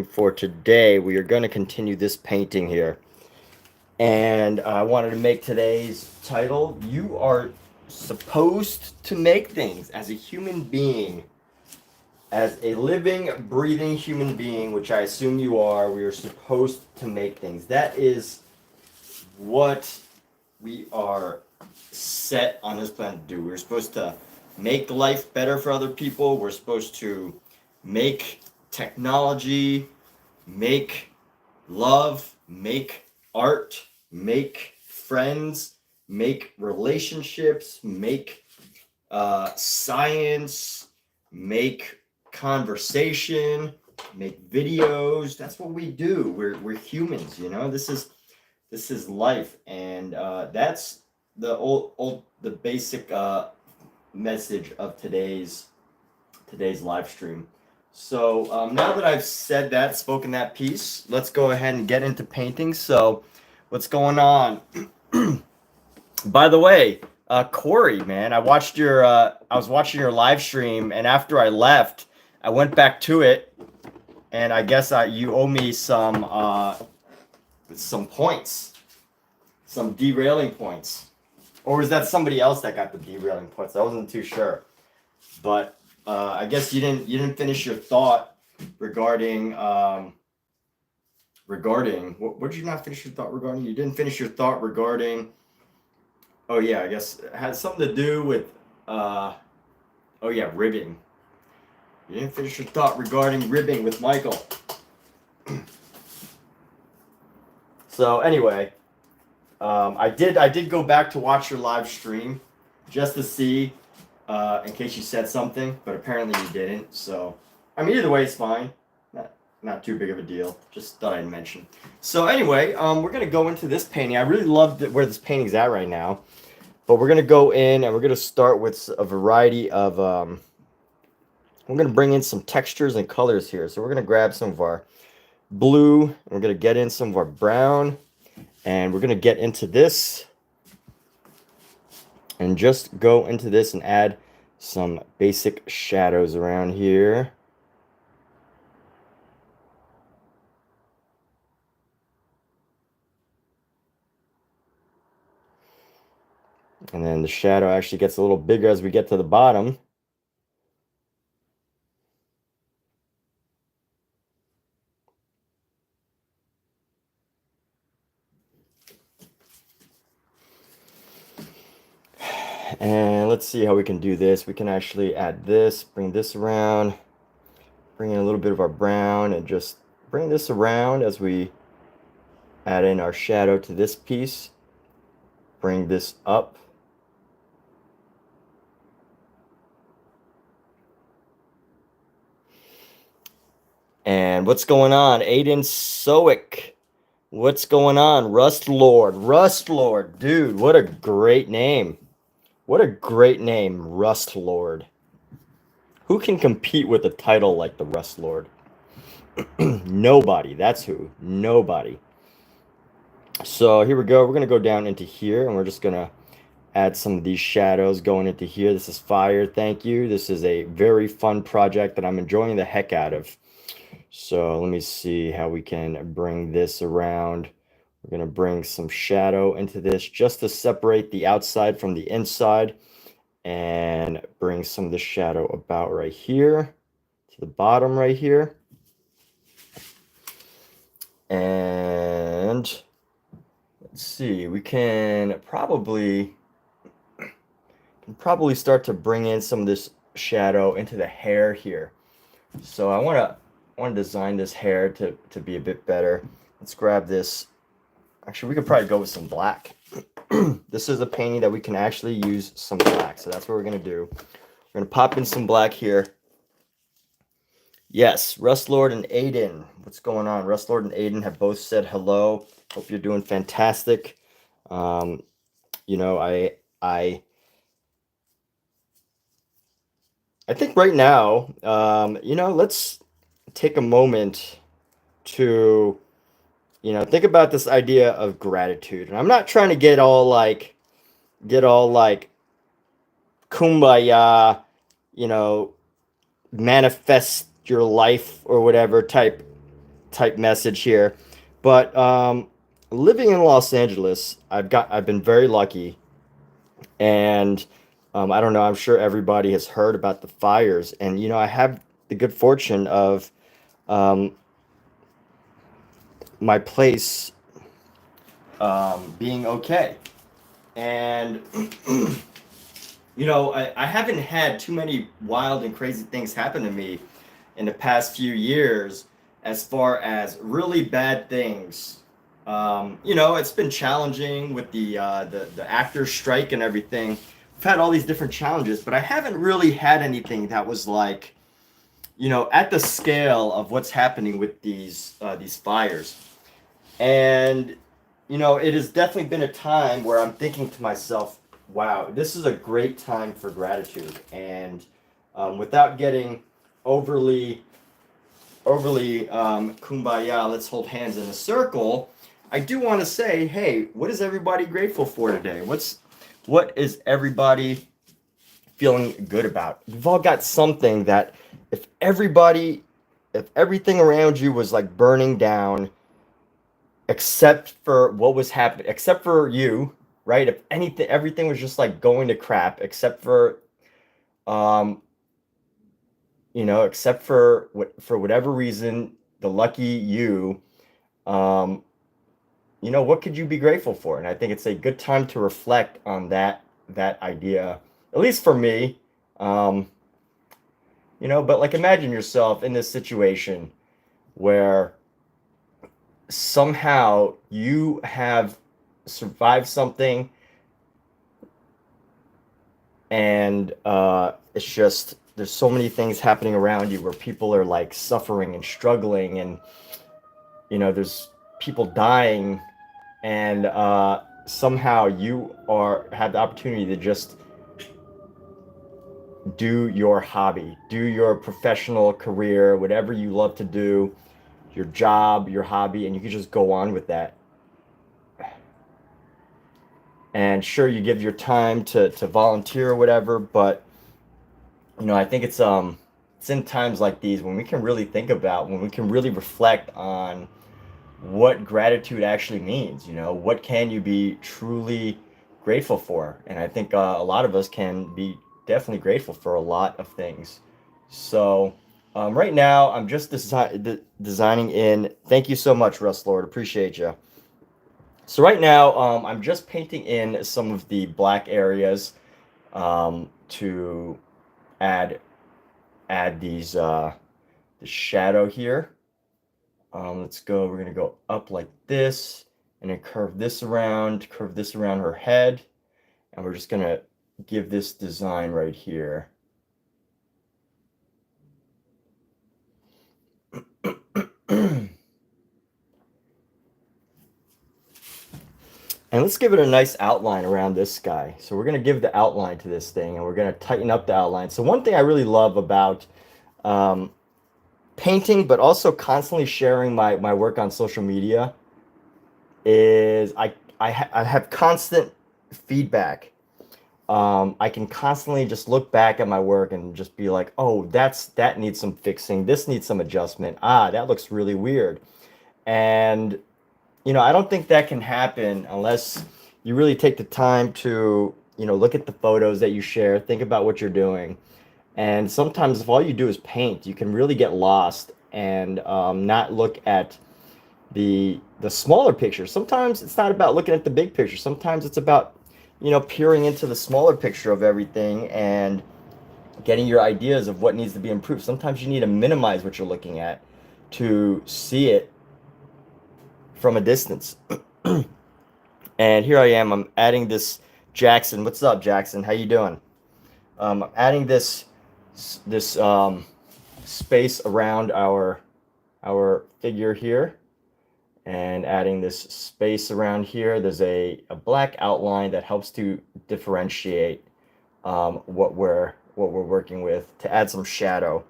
for today. We are going to continue this painting here. And I wanted to make today's title, You Are Supposed to Make Things. As a human being, as a living, breathing human being, which I assume you are, we are supposed to make things. That is what we are set on this planet to do. We're supposed to make life better for other people. We're supposed to make technology, make love, make art, make friends, make relationships, make science, make conversation, make videos. That's what we do. We're humans, you know. This is life, and that's the basic message of today's live stream. So now that I've said that, spoken that piece, let's go ahead and get into painting. So what's going on? By the way, Corey, man, I was watching your live stream, and after I left, I went back to it, and I guess you owe me some points, some derailing points. Or was that somebody else that got the derailing points? I wasn't too sure. But I guess you didn't finish your thought regarding what did you not finish your thought regarding? You didn't finish your thought regarding, oh yeah, I guess it had something to do with ribbing. You didn't finish your thought regarding ribbing with Michael. So anyway, I did go back to watch your live stream just to see in case you said something, but apparently you didn't. So I mean, either way, it's fine. Not too big of a deal. Just thought I'd mention. So anyway, we're gonna go into this painting. I really love where this painting's at right now, but we're gonna go in and we're gonna start with a variety of. We're gonna bring in some textures and colors here. So we're gonna grab some of our blue, and we're gonna get in some of our brown, and we're gonna get into this, and just go into this and add some basic shadows around here. And then the shadow actually gets a little bigger as we get to the bottom. And let's see how we can do this. We can actually add this, bring this around, bring in a little bit of our brown, and just bring this around as we add in our shadow to this piece. Bring this up. And what's going on? Aiden Soick. What's going on? Rust Lord. Rust Lord. Dude, what a great name. What a great name, Rust Lord. Who can compete with a title like the Rust Lord? Nobody. That's who. Nobody. So here we go. We're going to go down into here, and we're just going to add some of these shadows going into here. This is fire. Thank you. This is a very fun project that I'm enjoying the heck out of. So let me see how we can bring this around. We're going to bring some shadow into this just to separate the outside from the inside, and bring some of the shadow about right here to the bottom right here. And let's see, we can probably start to bring in some of this shadow into the hair here. So I want to design this hair to be a bit better. Let's grab this. Actually, we could probably go with some black. This is a painting that we can actually use some black. So that's what we're going to do. We're going to pop in some black here. Yes, Rust Lord and Aiden. What's going on? Rust Lord and Aiden have both said hello. Hope you're doing fantastic. You know, I think right now, you know, let's take a moment to, you know, think about this idea of gratitude. And I'm not trying to get all like kumbaya, you know, manifest your life or whatever type type message here. But living in Los Angeles, I've been very lucky, and I don't know. I'm sure everybody has heard about the fires, and I have the good fortune of um, my place being okay, and I haven't had too many wild and crazy things happen to me in the past few years, as far as really bad things. It's been challenging with the actors strike and everything. I've had all these different challenges, but I haven't really had anything that was like, at the scale of what's happening with these fires. And it has definitely been a time where I'm thinking to myself, wow, this is a great time for gratitude. And without getting overly kumbaya, let's hold hands in a circle, I do want to say, hey, what is everybody grateful for today? What is everybody feeling good about? You've all got something that if everything around you was like burning down, except for what was happening, except for you, right? If anything, everything was just like going to crap, except for um except for whatever reason, the lucky you, um, what could you be grateful for? And I think it's a good time to reflect on that idea, at least for me. Um, but like imagine yourself in this situation where somehow you have survived something, and it's just there's so many things happening around you where people are like suffering and struggling, and there's people dying, and somehow you have the opportunity to just do your hobby, do your professional career, whatever you love to do, your job, your hobby, and you can just go on with that. And sure, you give your time to volunteer or whatever, but I think it's in times like these when we can really think about, when we can really reflect on what gratitude actually means. What can you be truly grateful for? And I think a lot of us can be definitely grateful for a lot of things. So right now I'm just designing in. Thank you so much, Russ Lord. Appreciate you. So right now I'm just painting in some of the black areas to add these the shadow here. Let's go. We're gonna go up like this, and then curve this around her head, and we're just gonna give this design right here. And let's give it a nice outline around this guy. So we're going to give the outline to this thing, and we're going to tighten up the outline. So one thing I really love about painting, but also constantly sharing my work on social media, is I have constant feedback. I can constantly just look back at my work and just be like, oh, that needs some fixing. This needs some adjustment. That looks really weird. And I don't think that can happen unless you really take the time to, look at the photos that you share, think about what you're doing. And sometimes if all you do is paint, you can really get lost and not look at the smaller picture. Sometimes it's not about looking at the big picture. Sometimes it's about, peering into the smaller picture of everything and getting your ideas of what needs to be improved. Sometimes you need to minimize what you're looking at to see it from a distance. And here I am. I'm adding this Jackson. What's up, Jackson? How you doing? I'm adding this space around our figure here, and adding this space around here. There's a black outline that helps to differentiate what we're working with, to add some shadow.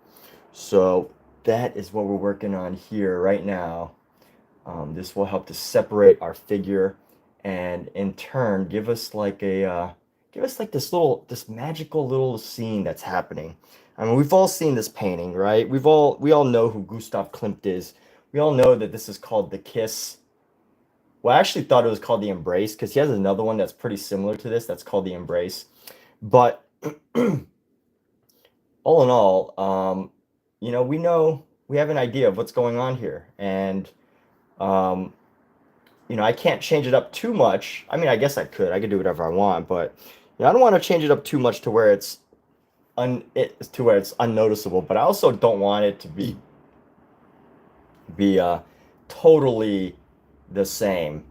So that is what we're working on here right now. This will help to separate our figure, and in turn give us like this magical little scene that's happening. I mean, we've all seen this painting, right? We all know who Gustav Klimt is. we all know that this is called the Kiss. Well, I actually thought it was called the Embrace because he has another one that's pretty similar to this that's called the Embrace. But all in all, we have an idea of what's going on here, and um, I can't change it up too much. I mean, I guess I could do whatever I want, but I don't want to change it up too much to where it's unnoticeable. But I also don't want it to be totally the same.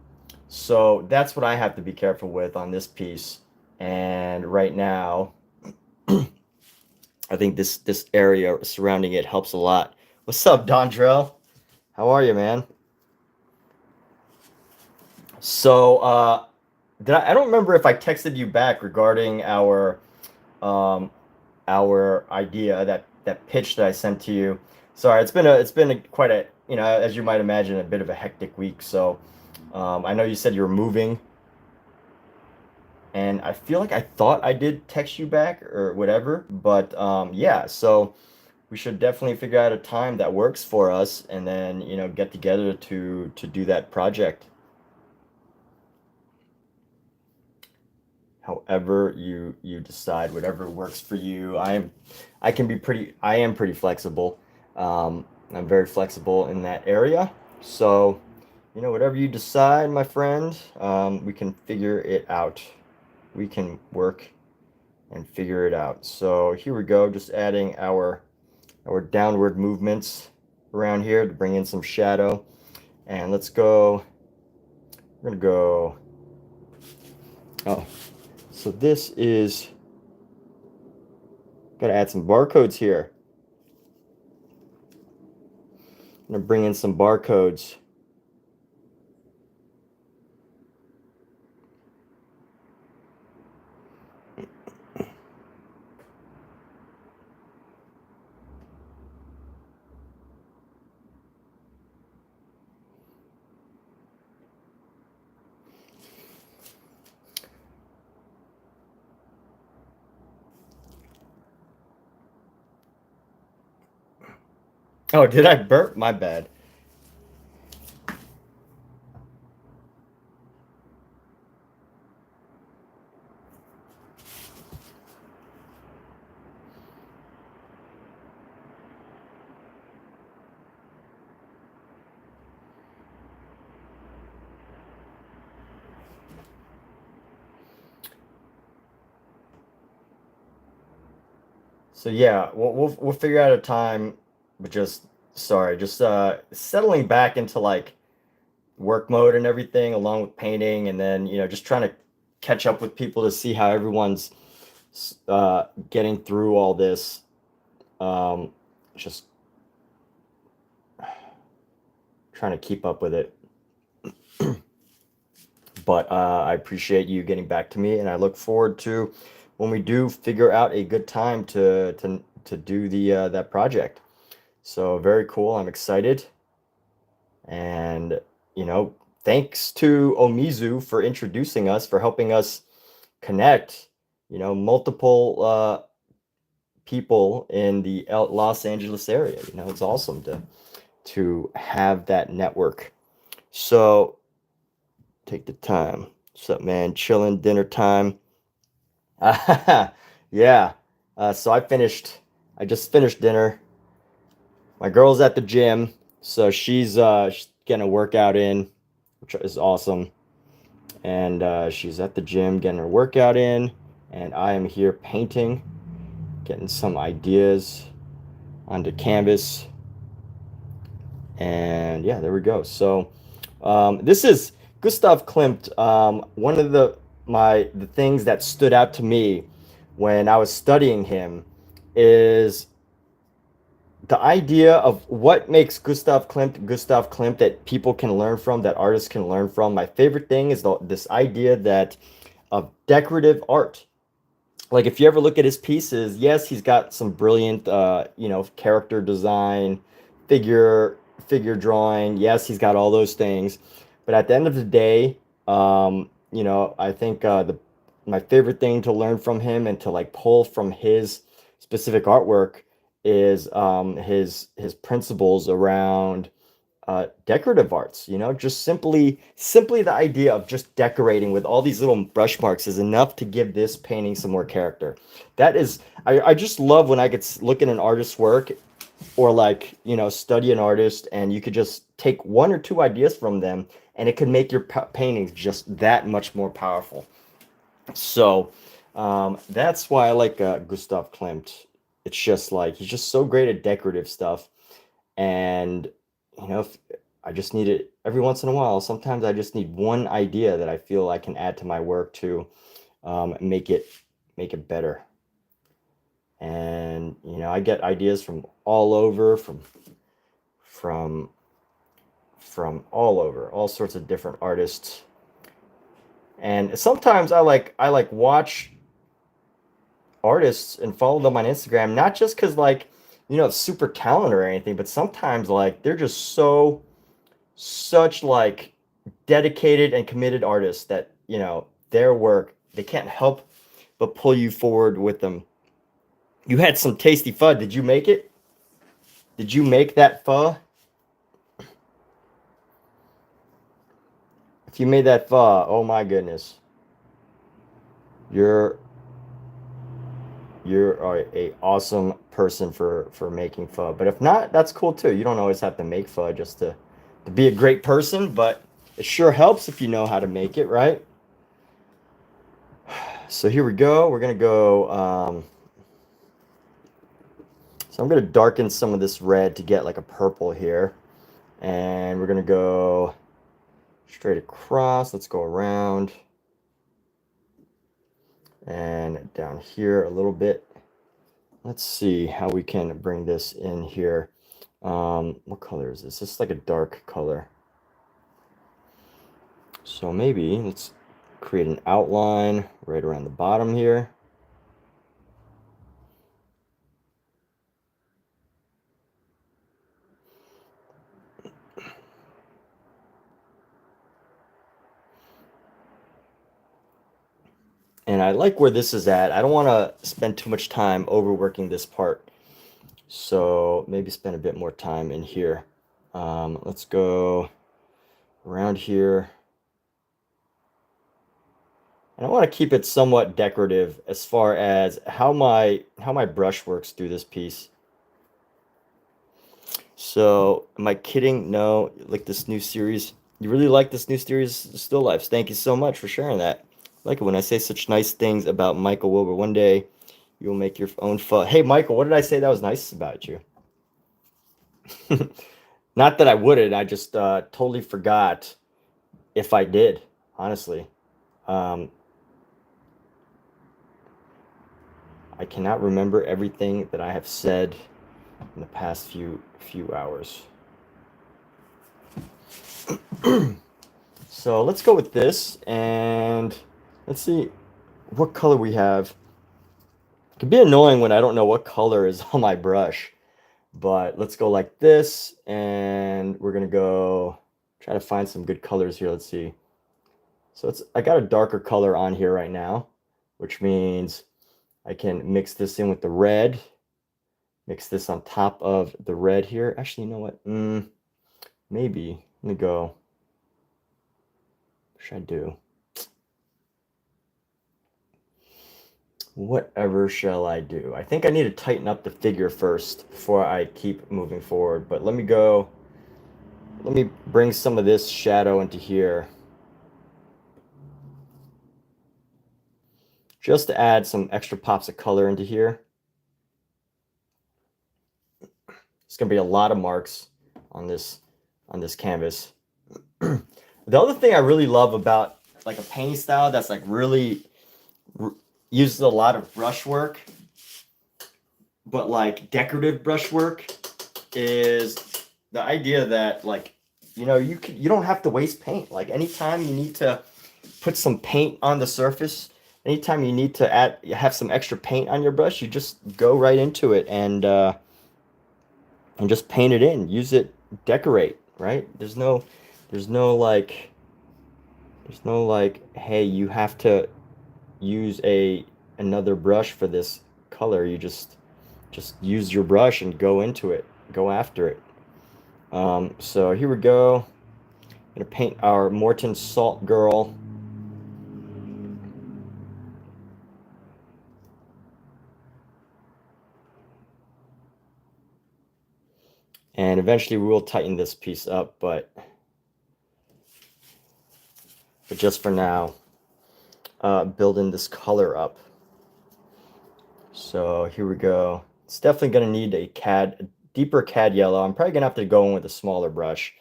So that's what I have to be careful with on this piece. And right now, I think this area surrounding it helps a lot. What's up, Dondrell? How are you, man? So, I don't remember if I texted you back regarding um, our idea, that pitch that I sent to you. Sorry, it's been quite a, as you might imagine, a bit of a hectic week. So, I know you said you were moving, and I feel like I thought I did text you back or whatever, but yeah. So we should definitely figure out a time that works for us, and then get together to do that project. However you decide, whatever works for you. I am pretty flexible. I'm very flexible in that area. So, whatever you decide, my friend, we can figure it out. We can work and figure it out. So here we go, just adding our downward movements around here to bring in some shadow. And let's go, we're gonna go, oh, so this is, gotta add some barcodes here. I'm gonna bring in some barcodes. Oh, did I burp? My bad. So yeah, we'll figure out a time, but just settling back into like work mode and everything, along with painting, and then just trying to catch up with people to see how everyone's getting through all this. Just trying to keep up with it. But I appreciate you getting back to me, and I look forward to when we do figure out a good time to do that project. So very cool. I'm excited, and thanks to Omizu for introducing us, for helping us connect. Multiple people in the Los Angeles area. It's awesome to have that network. So take the time. What's up, man? Chilling, dinner time. Yeah. So I just finished dinner. My girl's at the gym, so she's getting a workout in, which is awesome. And she's at the gym getting her workout in, and I am here painting, getting some ideas onto canvas. And yeah, there we go. So this is Gustav Klimt. One of the things that stood out to me when I was studying him is the idea of what makes Gustav Klimt that people can learn from, that artists can learn from. My favorite thing is this idea that of decorative art. Like if you ever look at his pieces, yes, he's got some brilliant character design, figure drawing. Yes, he's got all those things. But at the end of the day, I think my favorite thing to learn from him and to like pull from his specific artwork is his principles around decorative arts, you know, just simply the idea of just decorating with all these little brush marks is enough to give this painting some more character. That is, I just love when I could look at an artist's work, or like, you know, study an artist, and you could just take one or two ideas from them, and it could make your paintings just that much more powerful. So that's why I like Gustav Klimt. It's just like, he's just so great at decorative stuff. And, you know, if I just need it every once in a while, sometimes I just need one idea that I feel I can add to my work to make it better. And, you know, I get ideas from all over, from all over, all sorts of different artists. And sometimes I like watch artists and follow them on Instagram, not just because, like, you know, it's super talented or anything, but sometimes like they're just such like dedicated and committed artists that, you know, their work, they can't help but pull you forward with them. You had some tasty pho. Did you make it? Did you make that pho? If you made that pho, oh my goodness. You're a awesome person for making pho. But if not, that's cool too. You don't always have to make pho just to be a great person, but it sure helps if you know how to make it, right? So here we go. We're gonna go so I'm gonna darken some of this red to get like a purple here, and we're gonna go straight across. Let's go around and down here a little bit. Let's see how we can bring this in here. What color is this? This is like a dark color. So maybe let's create an outline right around the bottom here. And I like where this is at. I don't want to spend too much time overworking this part. So maybe spend a bit more time in here. Let's go around here. And I want to keep it somewhat decorative as far as how my brush works through this piece. So am I kidding? No, like this new series. You really like this new series, Still Lifes. Thank you so much for sharing that. I like it when I say such nice things about Michael Wilbur. One day you'll make your own pho. Hey, Michael, what did I say that was nice about you? Not that I wouldn't. I just totally forgot if I did, honestly. I cannot remember everything that I have said in the past few hours. So let's go with this, and let's see what color we have. It can be annoying when I don't know what color is on my brush, but let's go like this, and we're gonna go try to find some good colors here. Let's see. So I got a darker color on here right now, which means I can mix this in with the red, mix this on top of the red here. Actually, you know what? Maybe, let me go. What should I do? Whatever shall I do? I think I need to tighten up the figure first before I keep moving forward. But let me bring some of this shadow into here, just to add some extra pops of color into here. It's gonna be a lot of marks on this canvas. The other thing I really love about like a painting style that's like really uses a lot of brush work, but like decorative brush work, is the idea that, like, you know, you don't have to waste paint. Like anytime you need to put some paint on the surface, anytime you need to have some extra paint on your brush, you just go right into it and just paint it in, use it, decorate, right? There's no like, hey, you have to use another brush for this color. You just use your brush and go into it, go after it. So here we go. I'm gonna paint our Morton Salt Girl. And eventually we will tighten this piece up, but just for now, building this color up. So here we go. It's definitely going to need a deeper cad yellow. I'm probably going to have to go in with a smaller brush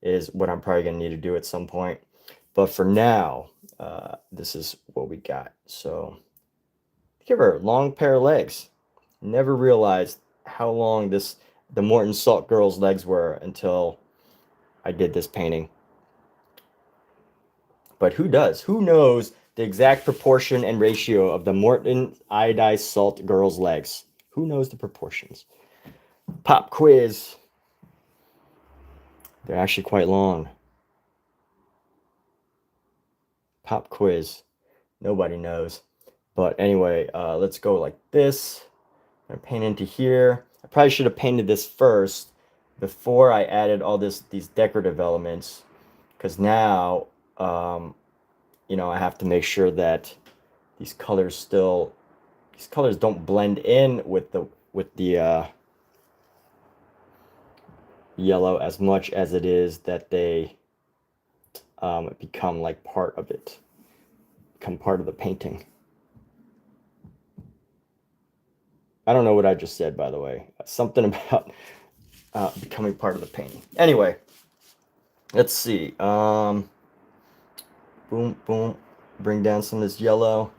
is what I'm probably going to need to do at some point. But for now, this is what we got. So give her a long pair of legs. Never realized how long the Morton Salt Girl's legs were until I did this painting. But who does? Who knows the exact proportion and ratio of the Morton Iodized Salt Girl's legs? Who knows the proportions? Pop quiz. They're actually quite long. Pop quiz. Nobody knows. But anyway, let's go like this. I'm gonna paint into here. I probably should have painted this first before I added all these decorative elements, because now you know, I have to make sure that these colors don't blend in with the yellow as much as it is that they become like part of it, become part of the painting. I don't know what I just said, by the way. Something about becoming part of the painting. Anyway, let's see. Boom, boom. Bring down some of this yellow.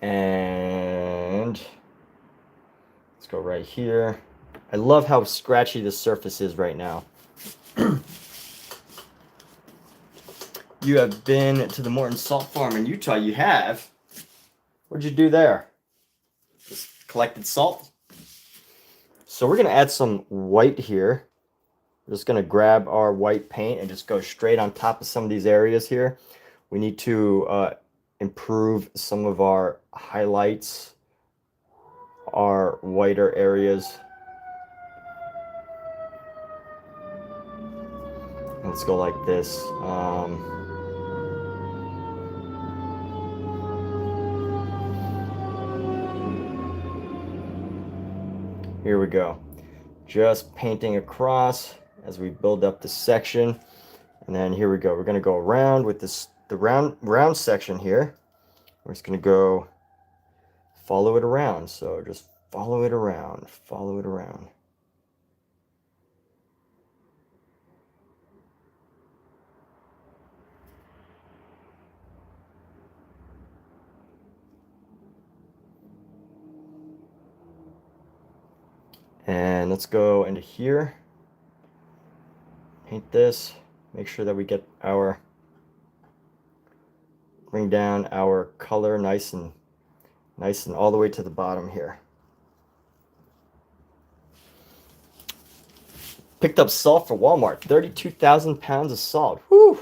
And let's go right here. I love how scratchy the surface is right now. You have been to the Morton Salt Farm in Utah. You have? What'd you do there? Just collected salt? So we're going to add some white here. We're just going to grab our white paint and just go straight on top of some of these areas here. We need to improve some of our highlights, our whiter areas. Let's go like this. Here we go. Just painting across as we build up this section. And then here we go. We're going to go around with the round section here. We're just going to go follow it around. So just follow it around, follow it around. And let's go into here, paint this, make sure that we get bring down our color nice and all the way to the bottom here. Picked up salt for Walmart, 32,000 pounds of salt. Whew!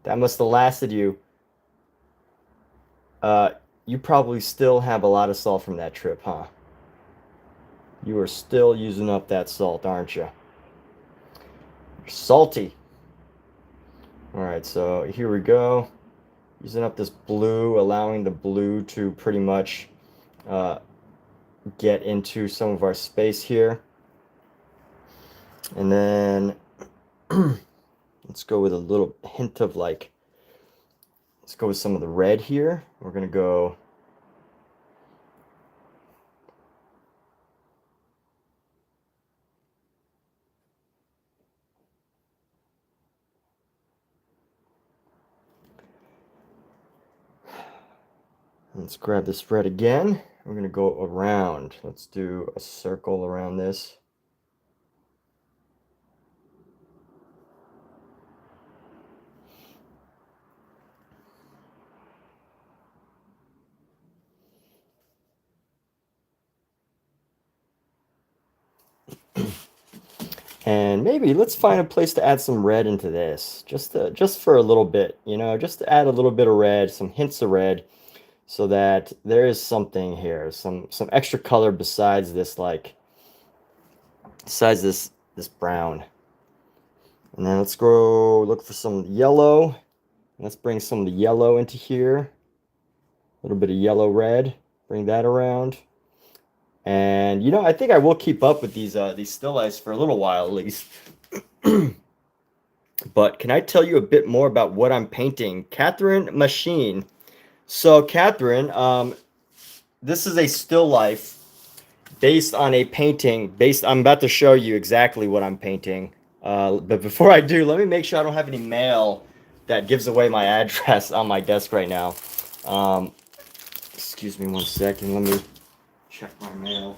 That must have lasted you. You probably still have a lot of salt from that trip, huh? You are still using up that salt, aren't you? You're salty. All right, so here we go. Using up this blue, allowing the blue to pretty much get into some of our space here. And then let's go with a little hint of let's go with some of the red here. We're going to go let's grab this red again. We're going to go around. Let's do a circle around this. And maybe let's find a place to add some red into this, just for a little bit, you know, just to add a little bit of red, some hints of red, so that there is something here, some extra color besides this like besides this brown. And then let's go look for some yellow. Let's bring some of the yellow into here. A little bit of yellow red. Bring that around. And you know, I think I will keep up with these still lifes for a little while at least. But can I tell you a bit more about what I'm painting? Catherine Machine. So Catherine, this is a still life based on a painting. I'm about to show you exactly what I'm painting. But before I do, let me make sure I don't have any mail that gives away my address on my desk right now. Excuse me 1 second. Let me check my mail.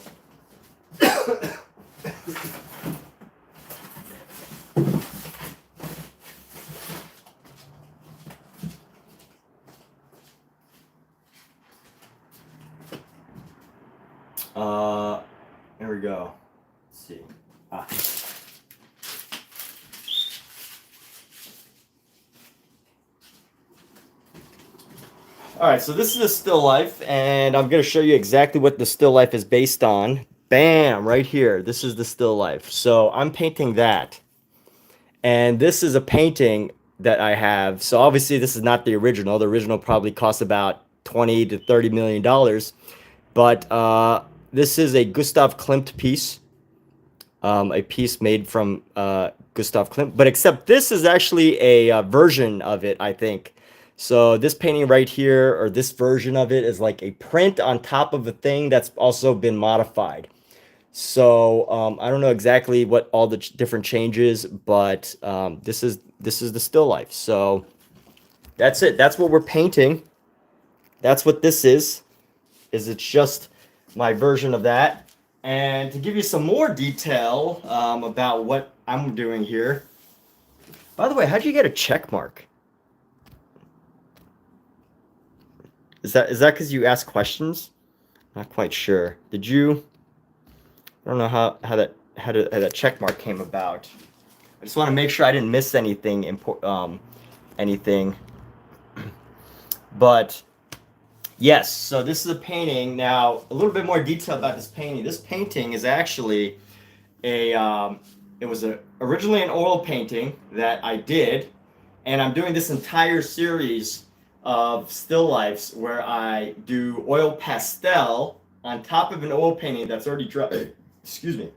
Here we go. Let's see. All right, so this is a still life, and I'm going to show you exactly what the still life is based on. Bam, right here. This is the still life. So I'm painting that. And this is a painting that I have. So obviously this is not the original. The original probably cost about 20 to 30 million dollars. But this is a Gustav Klimt piece. A piece made from Gustav Klimt. But except this is actually a version of it, I think. So this painting right here, or this version of it, is like a print on top of a thing that's also been modified. So I don't know exactly what all the different changes, but this is the still life. So that's it. That's what we're painting. That's what this is it's just my version of that. And to give you some more detail about what I'm doing here. By the way, how'd you get a check mark? Is that because you asked questions? Not quite sure. Did you? I don't know how that check mark came about. I just want to make sure I didn't miss anything anything. But yes, so this is a painting. Now, a little bit more detail about this painting. This painting is actually it was originally an oil painting that I did, and I'm doing this entire series of still lifes where I do oil pastel on top of an oil painting that's already dry. Excuse me,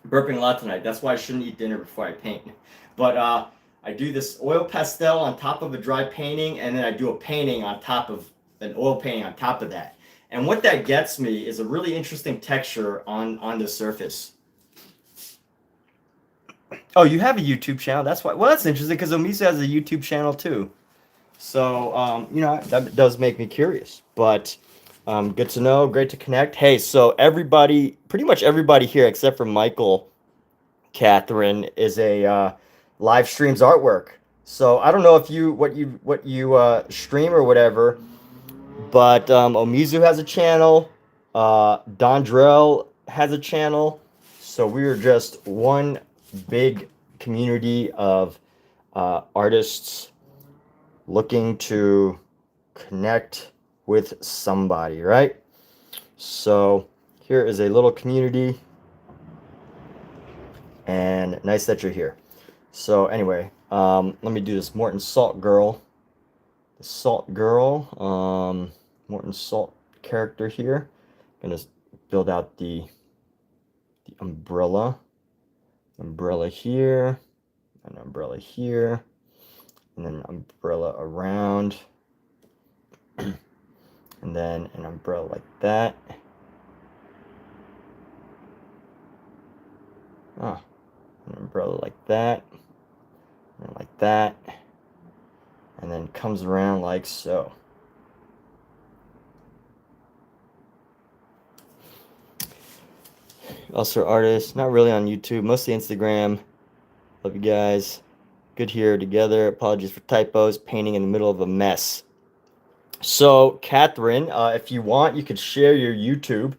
burping a lot tonight. That's why I shouldn't eat dinner before I paint. But I do this oil pastel on top of a dry painting, and then I do a painting on top of an oil painting on top of that. And what that gets me is a really interesting texture on the surface. Oh, you have a YouTube channel? That's why. Well, that's interesting because Omisa has a YouTube channel too. So, you know, that does make me curious. But good to know. Great to connect. Hey, so everybody, pretty much everybody here except for Michael, Catherine, is a live streams artwork. So I don't know if what you stream or whatever, but Omizu has a channel. Dondrell has a channel. So we are just one big community of artists looking to connect with somebody, right? So here is a little community, and nice that you're here. So anyway, let me do this Morton Salt Girl. The Salt Girl, Morton Salt character here. I'm gonna build out the umbrella here, an umbrella here, and then an umbrella around, and then an umbrella like that. An umbrella like that, and like that, and then comes around like so. Also artist, not really on YouTube, mostly Instagram. Love you guys. Good here together. Apologies for typos. Painting in the middle of a mess. So, Catherine, if you want, you could share your YouTube.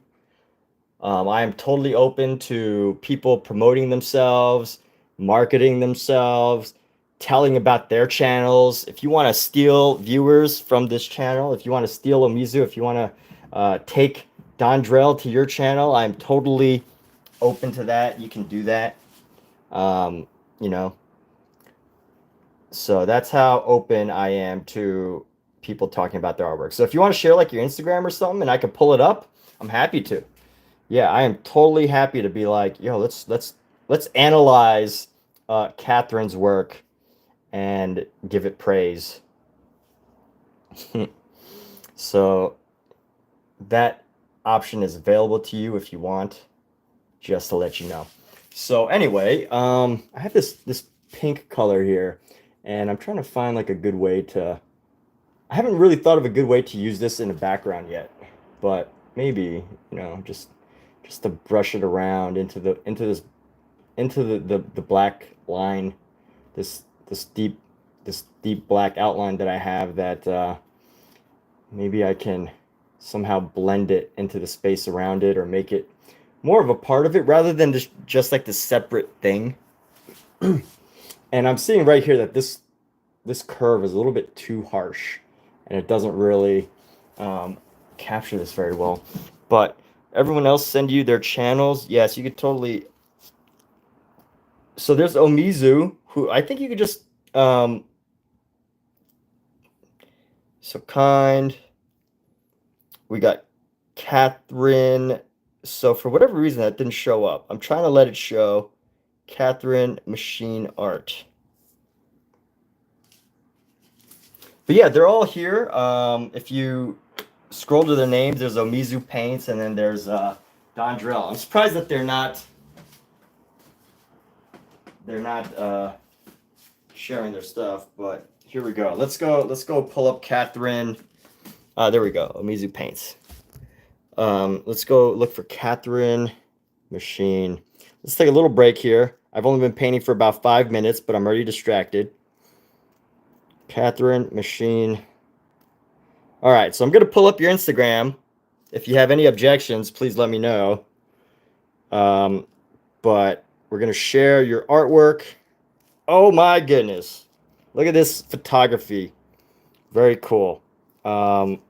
I am totally open to people promoting themselves, marketing themselves, telling about their channels. If you want to steal viewers from this channel, if you want to steal Omizu, if you want to take Dondrell to your channel, I'm totally open to that, you can do that. You know, so that's how open I am to people talking about their artwork. So if you want to share like your Instagram or something and I can pull it up, I'm happy to. Yeah, I am totally happy to be like, yo, let's analyze Catherine's work and give it praise. So that option is available to you if you want, just to let you know. So anyway, I have this pink color here, and I'm trying to find like a good way to. I haven't really thought of a good way to use this in the background yet, but maybe, you know, just to brush it around into the black line, this deep black outline that I have, that maybe I can somehow blend it into the space around it, or make it more of a part of it rather than just like the separate thing. And I'm seeing right here that this curve is a little bit too harsh, and it doesn't really capture this very well. But everyone else send you their channels. Yes, you could totally. So there's Omizu, who I think you could just so kind. We got Catherine. So for whatever reason that didn't show up. I'm trying to let it show. Catherine Machine Art. But yeah, they're all here. If you scroll to their names, there's Omizu Paints, and then there's Dondrell. I'm surprised that they're not sharing their stuff, but here we go. Let's go pull up Catherine. There we go. Omizu Paints. Let's go look for Catherine Machine. Let's take a little break here. I've only been painting for about 5 minutes, but I'm already distracted. Catherine Machine. All right, so I'm going to pull up your Instagram. If you have any objections, please let me know. But we're going to share your artwork. Oh my goodness. Look at this photography. Very cool. I'm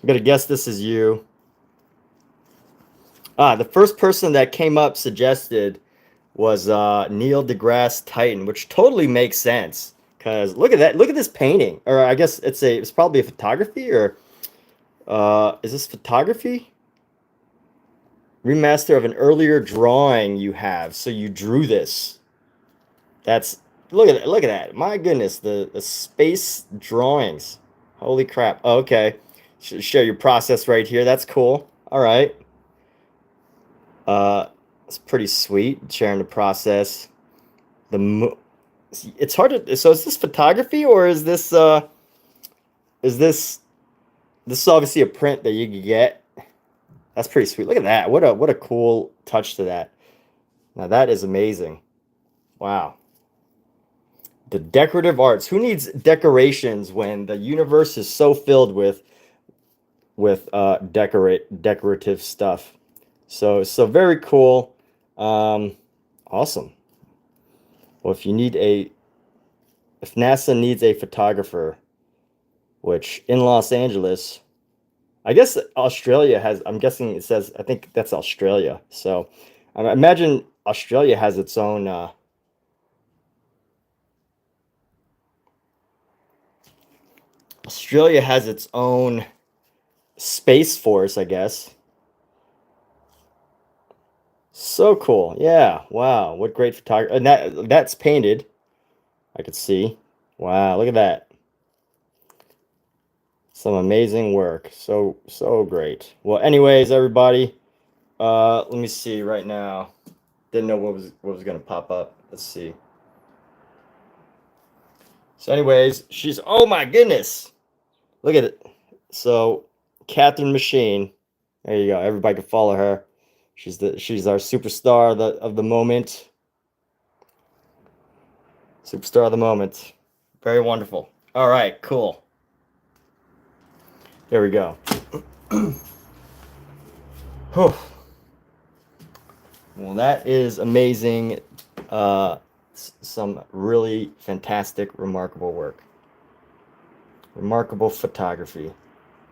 going to guess this is you. The first person that came up suggested was Neil deGrasse Titan, which totally makes sense. Because look at that. Look at this painting. Or I guess it's probably a photography, or is this photography? Remaster of an earlier drawing you have. So you drew this. That's look at that. My goodness, the space drawings. Holy crap. Oh, okay. Should share your process right here. That's cool. All right. It's pretty sweet sharing the process. It's hard to. So is this photography, or is this this is obviously a print that you could get? That's pretty sweet. Look at that. What a cool touch to that. Now that is amazing. Wow. The decorative arts. Who needs decorations when the universe is so filled with decorative stuff? So very cool. Awesome. Well, if NASA needs a photographer, which in Los Angeles, I guess Australia has, I'm guessing it says, I think that's Australia. So I imagine Australia has its own Space Force, I guess. So cool. Yeah. Wow. What great photography. And that's painted. I could see. Wow. Look at that. Some amazing work. So great. Well, anyways, everybody, let me see right now. Didn't know what was going to pop up. Let's see. So anyways, oh my goodness. Look at it. So Catherine Machine. There you go. Everybody can follow her. She's our superstar of the moment. Superstar of the moment. Very wonderful. All right, cool. There we go. Well, that is amazing. Some really fantastic, remarkable work. Remarkable photography.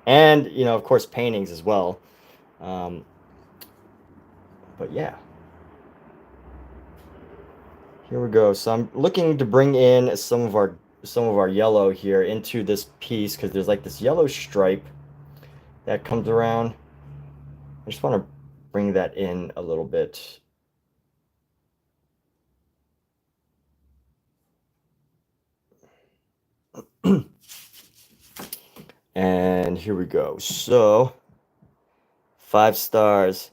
And, of course, paintings as well. But yeah. Here we go. So I'm looking to bring in some of our yellow here into this piece because there's like this yellow stripe that comes around. I just want to bring that in a little bit. And here we go. So 5 stars.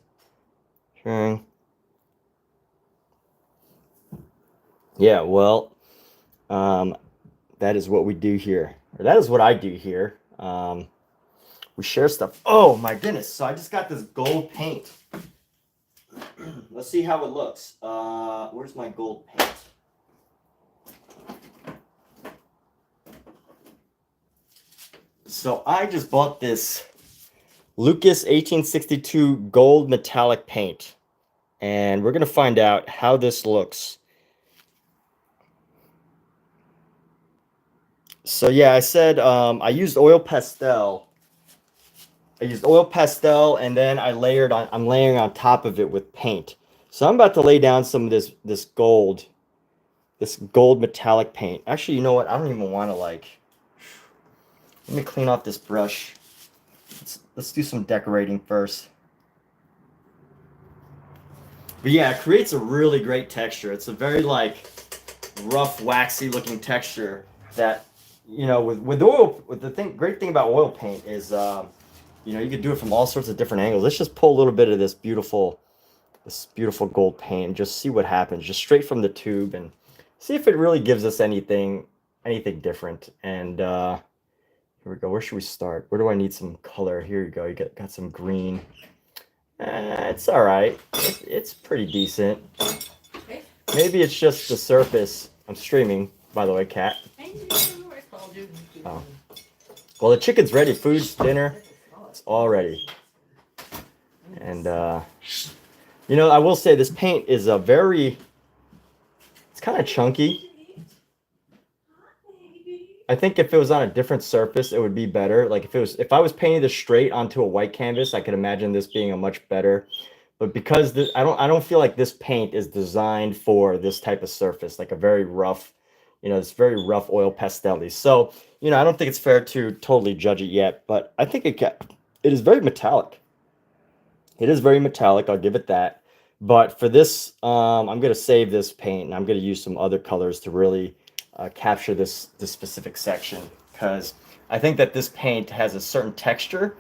Okay. Yeah, well, that is what we do here. Or that is what I do here. We share stuff. Oh my goodness. So I just got this gold paint. Let's see how it looks. Where's my gold paint? So I just bought this Lucas 1862 gold metallic paint. And we're going to find out how this looks. So yeah, I said I used oil pastel. I used oil pastel, and then I'm layering on top of it with paint. So I'm about to lay down some of this gold metallic paint. Actually, you know what? I don't even want to let me clean off this brush. Let's do some decorating first. But yeah, it creates a really great texture. It's a very rough, waxy looking texture that, with oil, great thing about oil paint is you can do it from all sorts of different angles. Let's just pull a little bit of this beautiful gold paint and just see what happens, just straight from the tube, and see if it really gives us anything different. And here we go. Where should we start? Where do I need some color? Here you go. You got some green. It's all right. It's pretty decent. Maybe it's just the surface. I'm streaming, by the way, Kat. Oh. Well, the chicken's ready. Food's dinner. It's all ready. And, I will say this paint is it's kind of chunky. I think if it was on a different surface, it would be better. Like if I was painting this straight onto a white canvas, I could imagine this being a much better. But because I don't feel like this paint is designed for this type of surface, like a very rough, it's very rough oil pastel-y. So, I don't think it's fair to totally judge it yet, but I think it is very metallic. It is very metallic, I'll give it that. But for this, I'm going to save this paint, and I'm going to use some other colors to really capture this specific section, because I think that this paint has a certain texture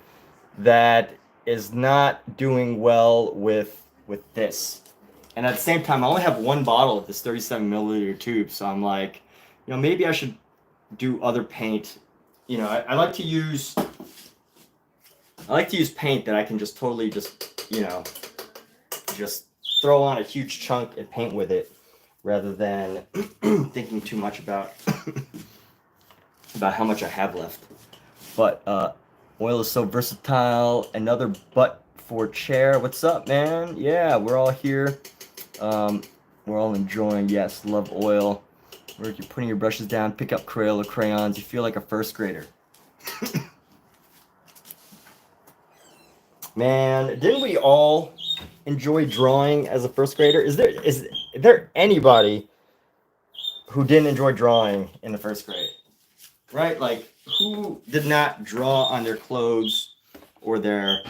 that is not doing well with this. And at the same time, I only have one bottle of this 37 milliliter tube, so I'm like, maybe I should do other paint. I like to use paint that I can just totally just throw on a huge chunk and paint with it, rather than thinking too much about how much I have left. But oil is so versatile. Another butt for chair. What's up, man? Yeah, we're all here. We're all enjoying. Yes, love oil. Where you're putting your brushes down, pick up Crayola crayons. You feel like a first grader. Man, didn't we all enjoy drawing as a first grader? Is there anybody who didn't enjoy drawing in the first grade? Right? Like, who did not draw on their clothes, or their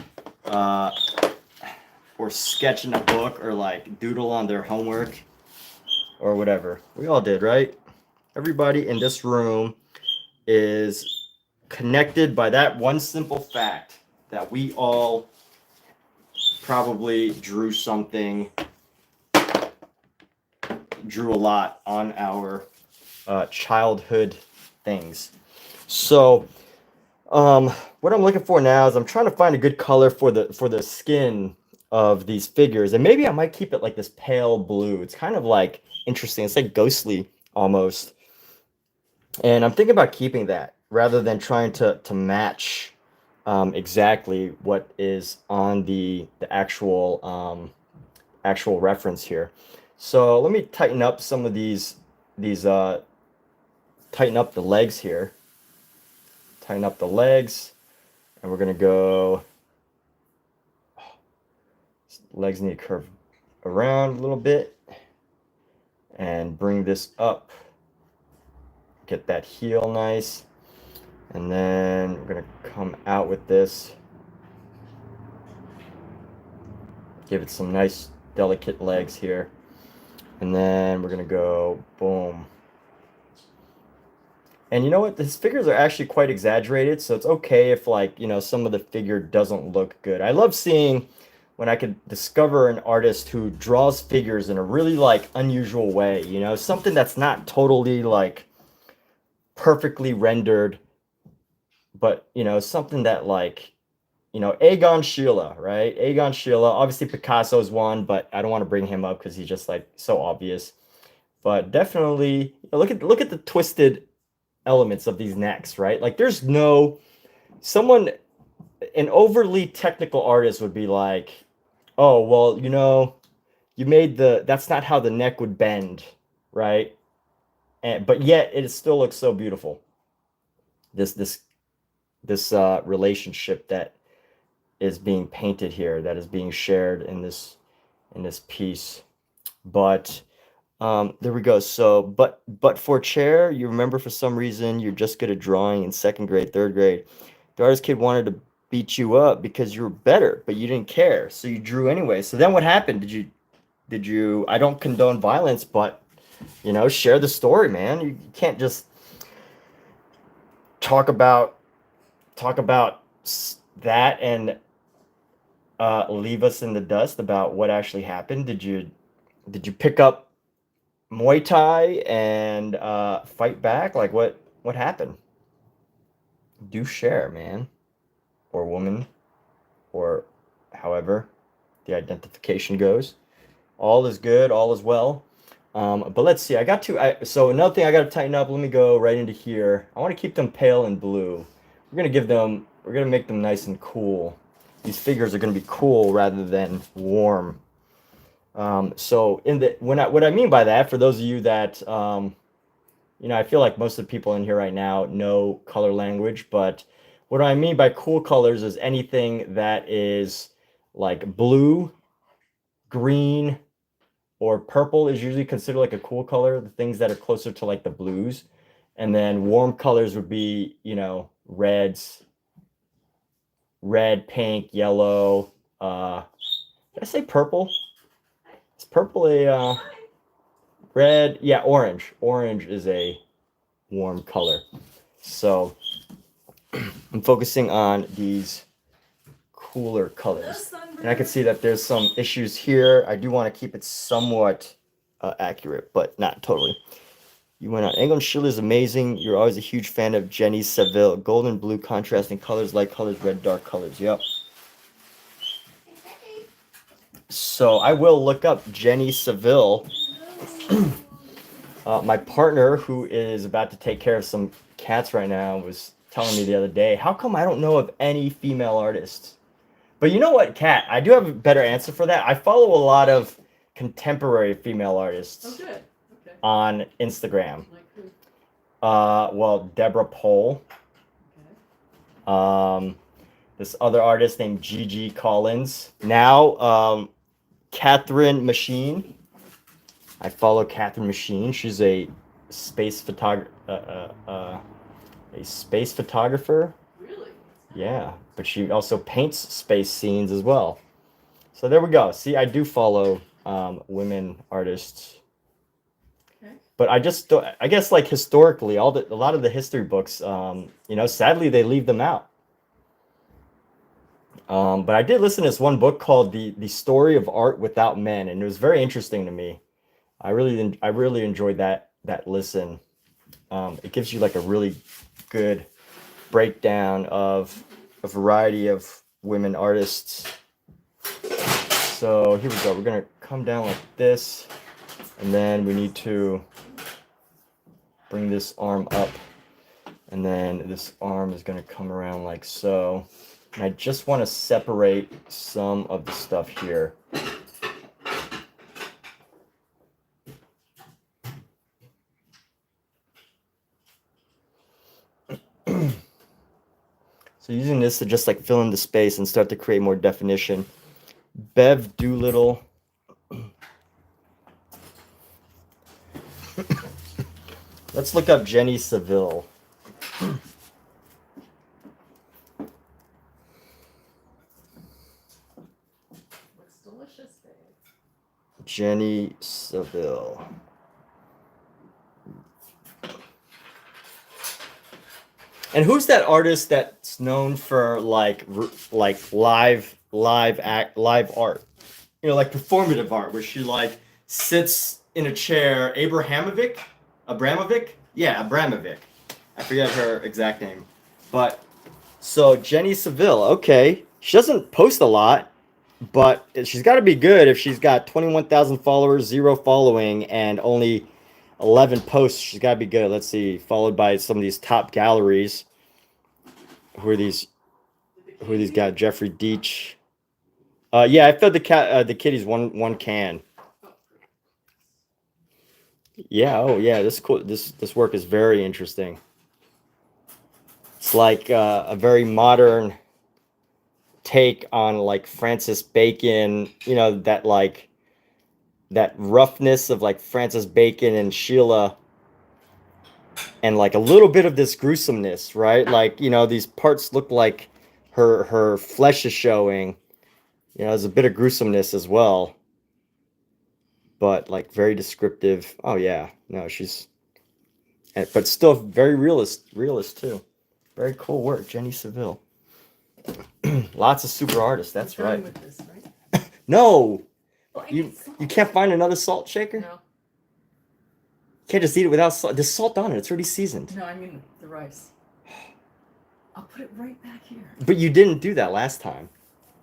or sketch in a book, or doodle on their homework, or whatever? We all did, right? Everybody in this room is connected by that one simple fact that we all probably drew a lot on our childhood things. So what I'm looking for now is I'm trying to find a good color for the skin of these figures, and maybe I might keep it like this pale blue. It's kind of interesting. It's like ghostly almost, and I'm thinking about keeping that rather than trying to match exactly what is on the actual reference here. So let me tighten up some of these tighten up the legs here. Tighten up the legs, and we're gonna go. Legs need to curve around a little bit and bring this up. Get that heel nice. And then we're going to come out with this. Give it some nice delicate legs here. And then we're going to go boom. And you know what? His figures are actually quite exaggerated, so it's okay if, like, you know, some of the figure doesn't look good. I love seeing when I could discover an artist who draws figures in a really, like, unusual way, you know, something that's not totally, like, perfectly rendered, but, you know, something that, like, you know, Egon Schiele, right? Egon Schiele, obviously Picasso's one, but I don't want to bring him up because he's just, like, so obvious. But definitely, look at the twisted elements of these necks, right? Like, there's no an overly technical artist would be like, oh, well, you know, you made that's not how the neck would bend, right? But yet it still looks so beautiful. This relationship that is being painted here, that is being shared in this piece. But there we go. So, but for chair, you remember, for some reason you're just good at drawing in 2nd grade, 3rd grade. The artist kid wanted to beat you up because you were better, but you didn't care, so you drew anyway. So then what happened? Did you? I don't condone violence, but, you know, share the story, man. You can't just talk about that and leave us in the dust about what actually happened. Did you pick up Muay Thai and fight back? Like, what happened? Do share, man, or woman, or however the identification goes. All is good, all is well. But let's see. So another thing I got to tighten up. Let me go right into here. I want to keep them pale and blue. We're gonna make them nice and cool. These figures are gonna be cool rather than warm. So what I mean by that, for those of you that, you know, I feel like most of the people in here right now know color language, but what I mean by cool colors is anything that is like blue, green, or purple is usually considered like a cool color, the things that are closer to like the blues. And then warm colors would be, you know, red, pink, yellow. Did I say purple? Is purple a red? Yeah, orange. Orange is a warm color. So I'm focusing on these cooler colors. And I can see that there's some issues here. I do want to keep it somewhat accurate, but not totally. You went on. Egon Schiele is amazing. You're always a huge fan of Jenny Saville. Golden blue contrasting colors, light colors, red, dark colors. Yep. So I will look up Jenny Saville. My partner, who is about to take care of some cats right now, was telling me the other day, how come I don't know of any female artists? But you know what, Kat? I do have a better answer for that. I follow a lot of contemporary female artists on Instagram. Like who? Well, Deborah Pohl. Okay. This other artist named Gigi Collins. Now, Catherine Machine. I follow Catherine Machine. She's a space photographer. Really? Yeah, but she also paints space scenes as well. So there we go. See, I do follow women artists. Okay. But I guess, like, historically, a lot of the history books, you know, sadly they leave them out. But I did listen to this one book called The Story of Art Without Men, and it was very interesting to me. I really enjoyed that listen. It gives you like a really good breakdown of a variety of women artists. So here we go. We're gonna come down like this, and then we need to bring this arm up, and then this arm is gonna come around like so. And I just want to separate some of the stuff here. So using this to just like fill in the space and start to create more definition. Bev Doolittle Let's look up Jenny Seville. Looks delicious, babe. Jenny Seville. And who's that artist that's known for like live art? You know, like performative art, where she like sits in a chair. Abramovic? Yeah, Abramovic. I forget her exact name. But so Jenny Seville, okay. She doesn't post a lot, but she's got to be good if she's got 21,000 followers, 0 following, and only 11 posts. She's got to be good. Let's see. Followed by some of these top galleries. Who are these guys? Jeffrey Deitch. Yeah, I fed the kitties one can. Yeah. Oh, yeah. This work is very interesting. It's like a very modern take on like Francis Bacon. You know, that roughness of like Francis Bacon and Sheila, and like a little bit of this gruesomeness, right? Like, you know, these parts look like her flesh is showing. You know, there's a bit of gruesomeness as well, but like very descriptive. Oh yeah, no, but still very realist too. Very cool work, Jenny Seville. Lots of super artists. That's You're done right. with this, right? No, Well, I you need salt. you can't find another salt shaker. No, Can't just eat it without salt. There's salt on it. It's already seasoned. no, I mean the rice. I'll put it right back here. But you didn't do that last time.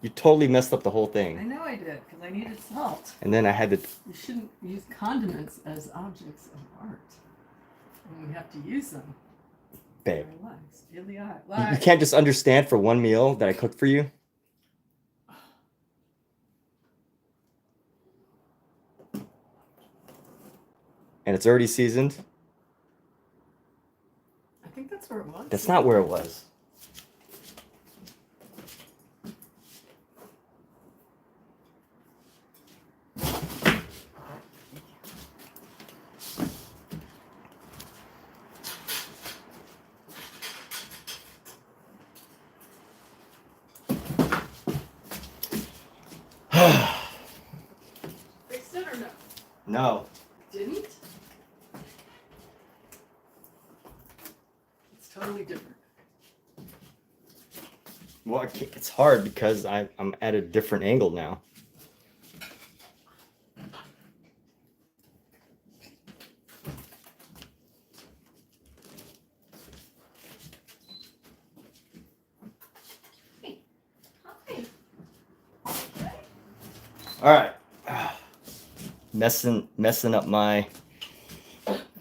You totally messed up the whole I thing. know I did, because I needed salt. And then I had to. You shouldn't use condiments as objects of art. And we have to use them. Babe, Relax. In the eye. you can't just understand for one meal that I cooked for you. And it's already seasoned. I think that's where it was. That's not where it was. Fixed it or no? No. Didn't? It's totally different. Well, it's hard because I'm at a different angle now. All right. Messing up my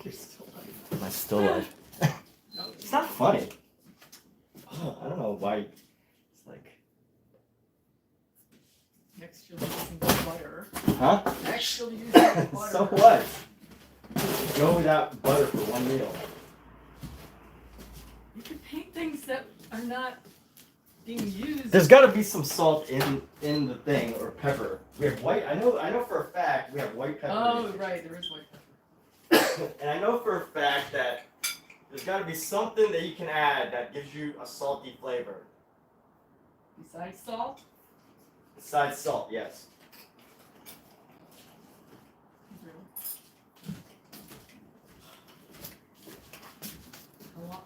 You're still like, my still life. no, It's not funny. Oh, I don't know why. It's like, next you'll use some butter. huh? Next you'll use some butter. So what? Go without butter for one meal. You can paint things that are not being used. There's got to be some salt in the thing, or pepper. We have white. I know for a fact we have white pepper. Oh, right, there is white pepper. And I know for a fact that there's got to be something that you can add that gives you a salty flavor. Besides salt? Besides salt, yes.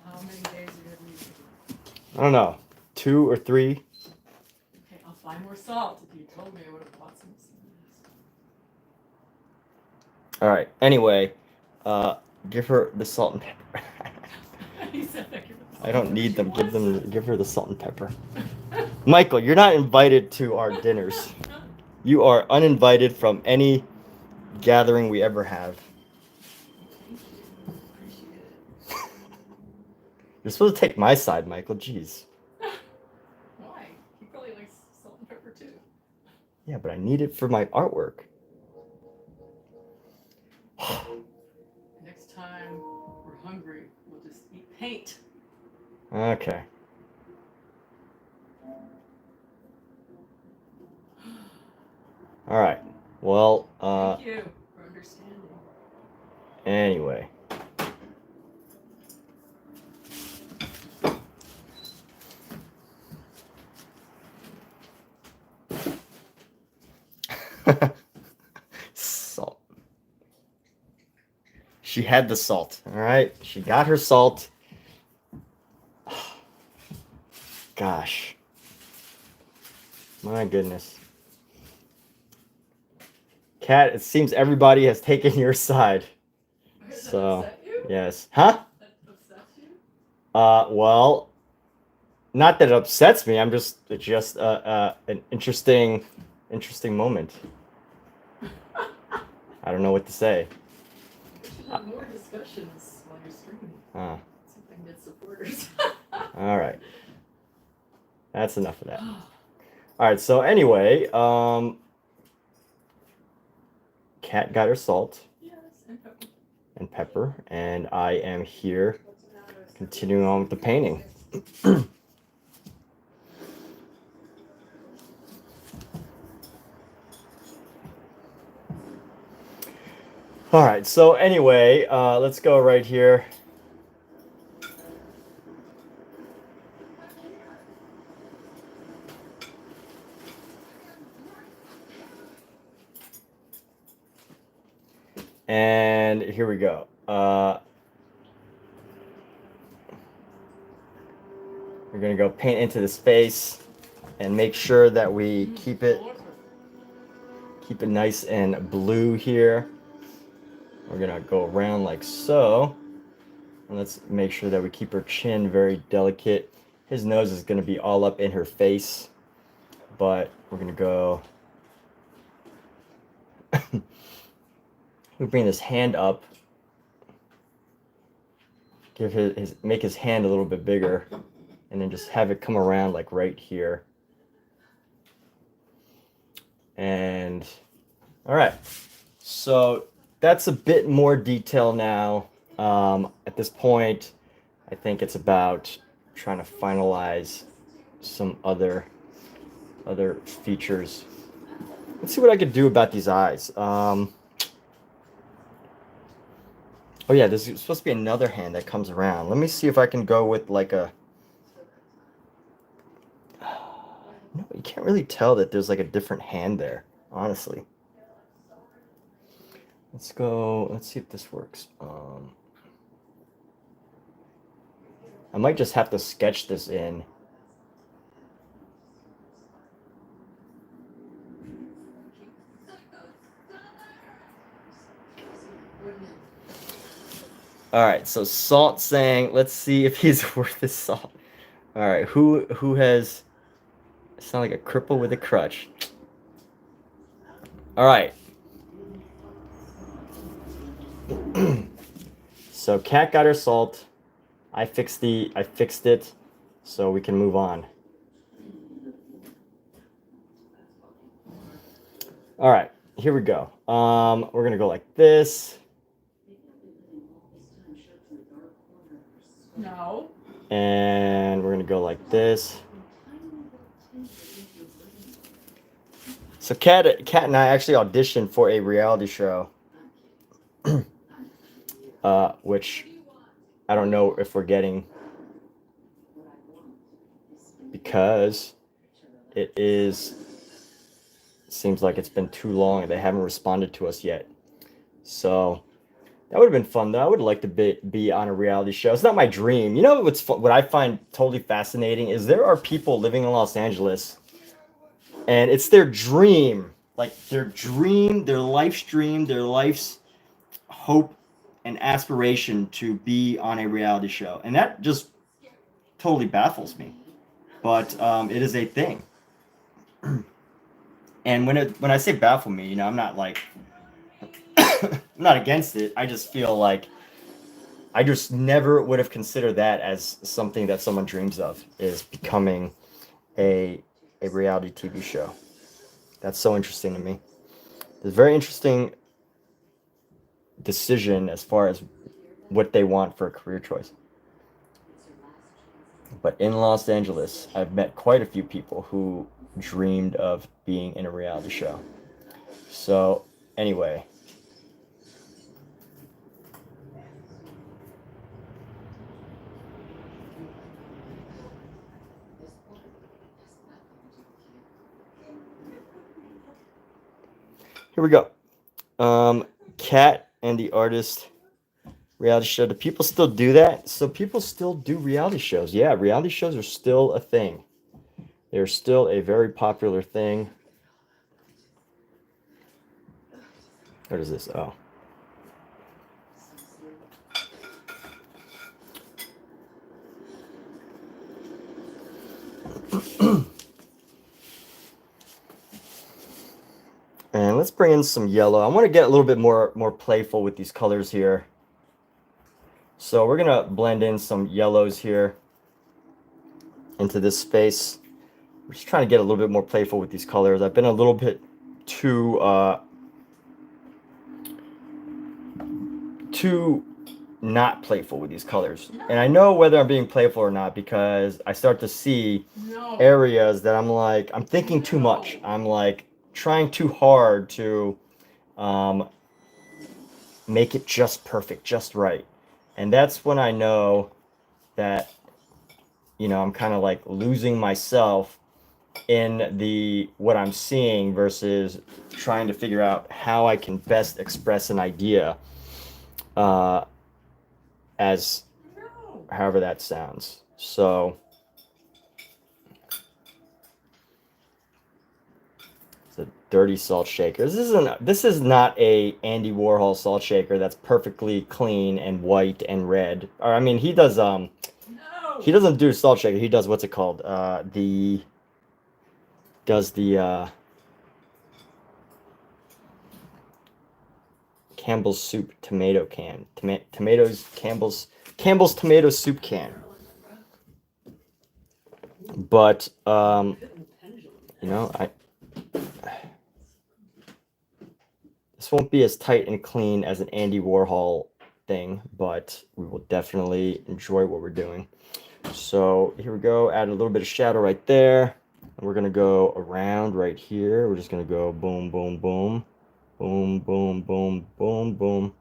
How many days are you going to use it? I don't know, 2 or 3. Okay, I'll buy more salt. If you told me, I would have bought some. All right. Anyway, give her the salt and pepper. He said that give her the salt. I don't need She them. wants Give her the salt and pepper. Michael, you're not invited to our dinners. You are uninvited from any gathering we ever have. Thank you. Appreciate it. You're supposed to take my side, Michael. Jeez. Why? He probably likes salt and pepper too. Yeah, but I need it for my artwork. Next time we're hungry, we'll just eat paint. Okay. All right. Well, Thank you for understanding. anyway. She had the salt. All right. She got her salt. Gosh. My goodness. Kat, it seems everybody has taken your side. So, yes. Huh? That upsets you? Well, not that it upsets me. I'm just an interesting moment. I don't know what to say. We should have more discussions while you're streaming. Ah, So I can get supporters. all right. That's enough of that. All right. So anyway, Kat got her salt Yes, and pepper. and pepper, and I am here continuing on with the painting. All right, so anyway, let's go right here. And here we go. We're gonna go paint into the space and make sure that we keep it nice and blue here. We're gonna go around like so. And let's make sure that we keep her chin very delicate. His nose is gonna be all up in her face, but we're gonna go. We bring this hand up. Make his hand a little bit bigger, and then just have it come around like right here. And all right, so that's a bit more detail now. At this point, I think it's about trying to finalize some other features. Let's see what I could do about these eyes. Oh yeah, there's supposed to be another hand that comes around. Let me see if I can go with like a... No, you can't really tell that there's like a different hand there, honestly. Let's see if this works. I might just have to sketch this in. All right, so Salt saying, let's see if he's worth his salt. All right, who has... Sound like a cripple with a crutch. All right. So Kat got her salt. I fixed it, so we can move on. All right, here we go. We're gonna go like this. No. And we're gonna go like this. So Kat and I actually auditioned for a reality show, which I don't know if we're getting, because seems like it's been too long and they haven't responded to us yet. So that would have been fun though. I would like to be on a reality show. It's not my dream. You know what I find totally fascinating is there are people living in Los Angeles and it's their dream, like their life's dream, their life's hope and aspiration to be on a reality show. And that just totally baffles me. But it is a thing. And when I say baffle me, you know, I'm not like I'm not against it. I just feel like I just never would have considered that as something that someone dreams of, is becoming a reality TV show. That's so interesting to me. It's a very interesting decision as far as what they want for a career choice. But in Los Angeles, I've met quite a few people who dreamed of being in a reality show. So anyway, here we go. Kat and the artist reality show. Do people still do that? So people still do reality shows. Yeah, reality shows are still a thing. They're still a very popular thing. What is this? Oh. And let's bring in some yellow. I want to get a little bit more playful with these colors here. So we're gonna blend in some yellows here into this space. We're just trying to get a little bit more playful with these colors. I've been a little bit too not playful with these colors. And I know whether I'm being playful or not because I start to see areas that I'm like, I'm thinking too much. I'm like trying too hard to make it just perfect, just right. And that's when I know that, you know, I'm kind of like losing myself in the what I'm seeing versus trying to figure out how I can best express an idea as however that sounds. So it's a dirty salt shaker. This is not a Andy Warhol salt shaker that's perfectly clean and white and red. Or I mean he doesn't do salt shaker. He does what's it called? Campbell's soup tomato can. Campbell's tomato soup can. But you know, this won't be as tight and clean as an Andy Warhol thing, but we will definitely enjoy what we're doing. So here we go, add a little bit of shadow right there. And we're gonna go around right here. We're just gonna go boom, boom, boom. Boom, boom, boom, boom, boom.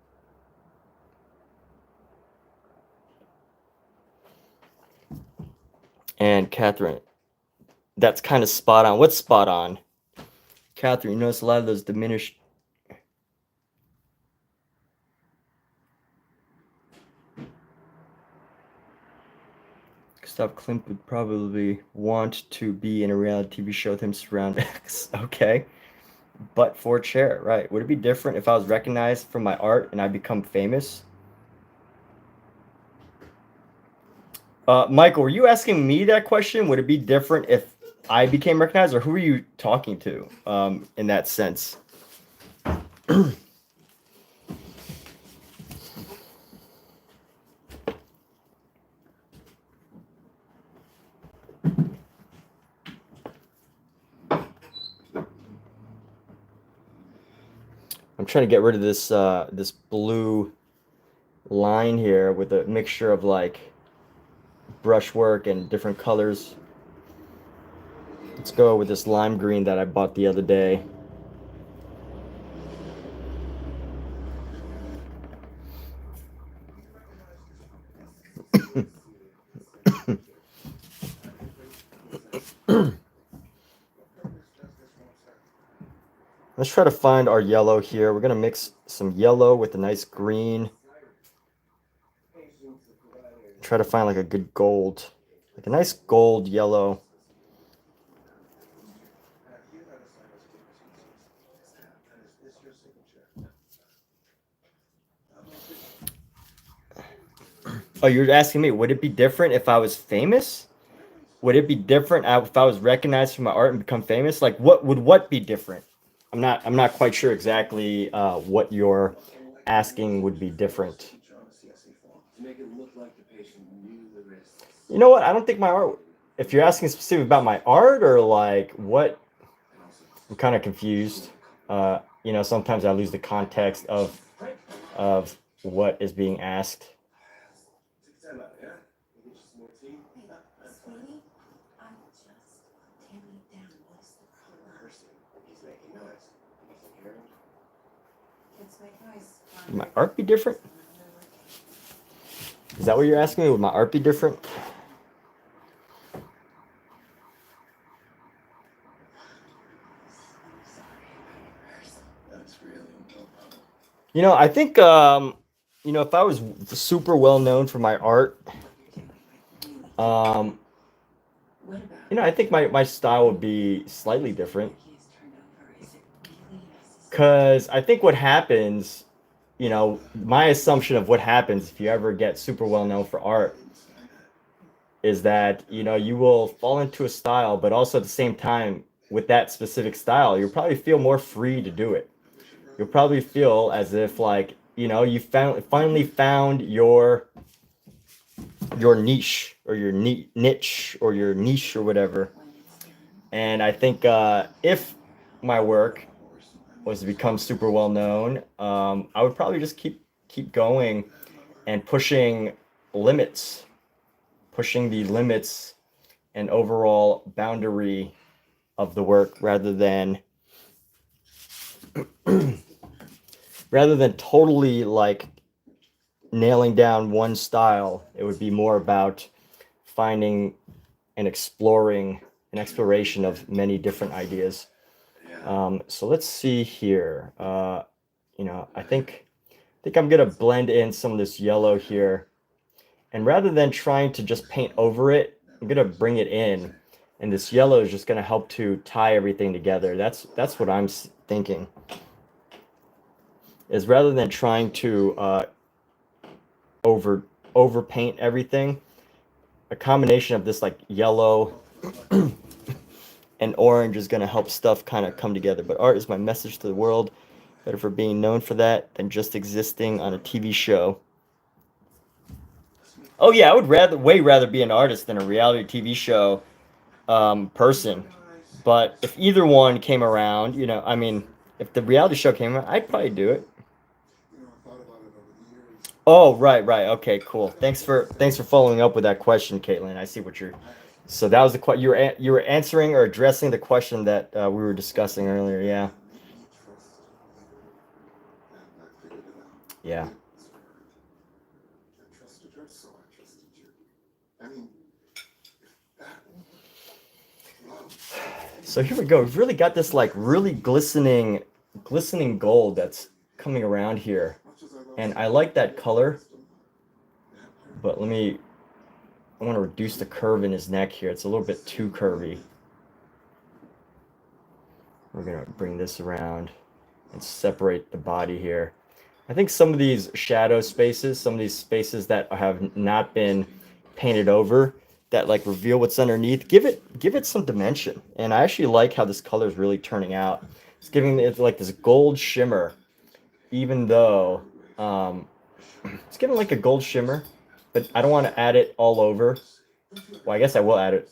And Catherine, that's kind of spot on. What's spot on? Catherine, you notice a lot of those diminished. Gustav Klimt would probably want to be in a reality TV show with him surrounded. Okay. But for a chair, right? Would it be different if I was recognized for my art and I become famous? Michael, were you asking me that question? Would it be different if I became recognized, or who are you talking to in that sense? I'm trying to get rid of this this blue line here with a mixture of like brushwork and different colors. Let's go with this lime green that I bought the other day. Let's try to find our yellow here. We're going to mix some yellow with a nice green. Try to find like a good gold, like a nice gold yellow. Oh, you're asking me, would it be different if I was famous? Would it be different if I was recognized for my art and become famous? Like what be different? I'm not quite sure exactly what you're asking would be different. You know what? I don't think my art. If you're asking specifically about my art or like what, I'm kind of confused. You know, sometimes I lose the context of what is being asked. Would my art be different? Is that what you're asking me? Would my art be different? You know, I think you know, if I was super well known for my art, um, you know, I think my style would be slightly different. Because I think what happens, you know, my assumption of what happens if you ever get super well known for art is that, you know, you will fall into a style, but also at the same time, with that specific style, you'll probably feel more free to do it. You'll probably feel as if, like, you know, you finally found your niche or your niche or your niche or whatever. And I think if my work was to become super well known, I would probably just keep going and pushing the limits and overall boundary of the work rather than totally like nailing down one style. It would be more about finding and exploring an exploration of many different ideas. So let's see here. You know, I think I'm gonna blend in some of this yellow here, and rather than trying to just paint over it, I'm gonna bring it in, and this yellow is just gonna help to tie everything together. That's what I'm thinking. Is rather than trying to over paint everything, a combination of this like yellow and orange is going to help stuff kind of come together. But art is my message to the world. Better for being known for that than just existing on a TV show. Oh yeah, I would way rather be an artist than a reality TV show person. But if either one came around, you know, I mean, if the reality show came around, I'd probably do it. Oh, right. Okay, cool. Thanks for following up with that question, Caitlin. I see what you're. So that was the question you were answering or addressing the question that we were discussing earlier. Yeah. Yeah. So here we go. We've really got this like really glistening gold that's coming around here, and I like that color. But I want to reduce the curve in his neck here. It's a little bit too curvy. We're gonna bring this around and separate the body here. I think some of these shadow spaces, some of these spaces that have not been painted over, that like reveal what's underneath, give it some dimension. And I actually like how this color is really turning out. It's giving it like this gold shimmer, even though it's giving like a gold shimmer, but I don't want to add it all over. Well, I guess I will add it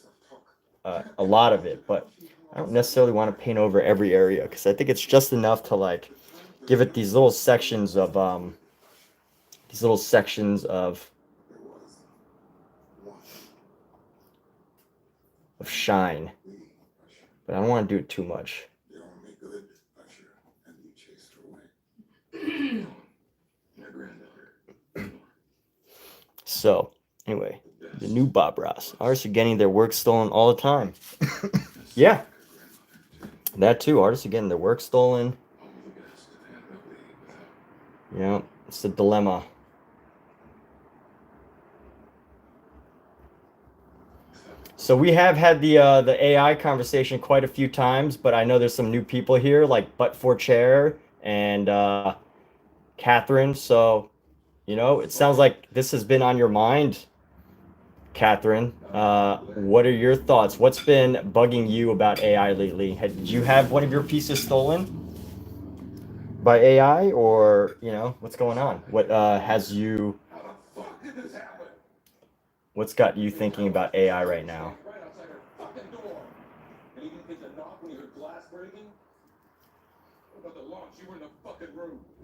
a lot of it, but I don't necessarily want to paint over every area because I think it's just enough to like give it these little sections of shine, but I don't want to do it too much. So anyway, the new Bob Ross. Artists are getting their work stolen all the time. Yeah, that too. Artists are getting their work stolen. Yeah, it's a dilemma. So we have had the AI conversation quite a few times, but I know there's some new people here like But for Chair and Catherine. So, you know, it sounds like this has been on your mind, Catherine. What are your thoughts? What's been bugging you about AI lately? Did you have one of your pieces stolen by AI, or you know what's going on? What's got you thinking about AI right now?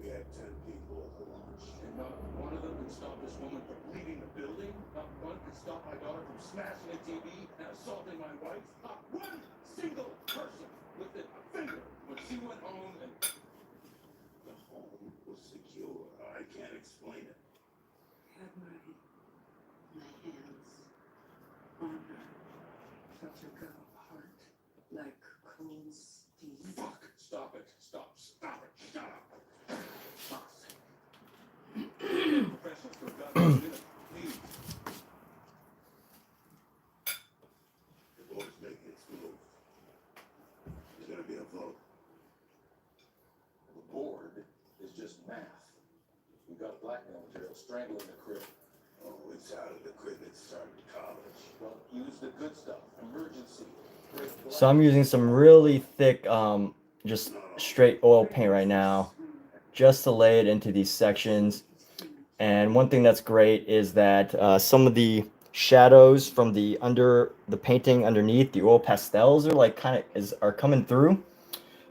We had 10 people at the launch. And not one of them could stop this woman from leaving the building. Not one could stop my daughter from smashing a TV and assaulting my wife. Not one single person lifted a finger when she went home and... The home was secure. I can't explain it. Had my hands on her. Felt her go hard like cold steel. Fuck! Stop it. Stop it. Shut up. strangling the crib. Oh, it's out of the crib. It started college. Well, use the good stuff. Emergency. So I'm using some really thick, just straight oil paint right now, just to lay it into these sections. And one thing that's great is that some of the shadows from the painting underneath, the oil pastels are like are coming through.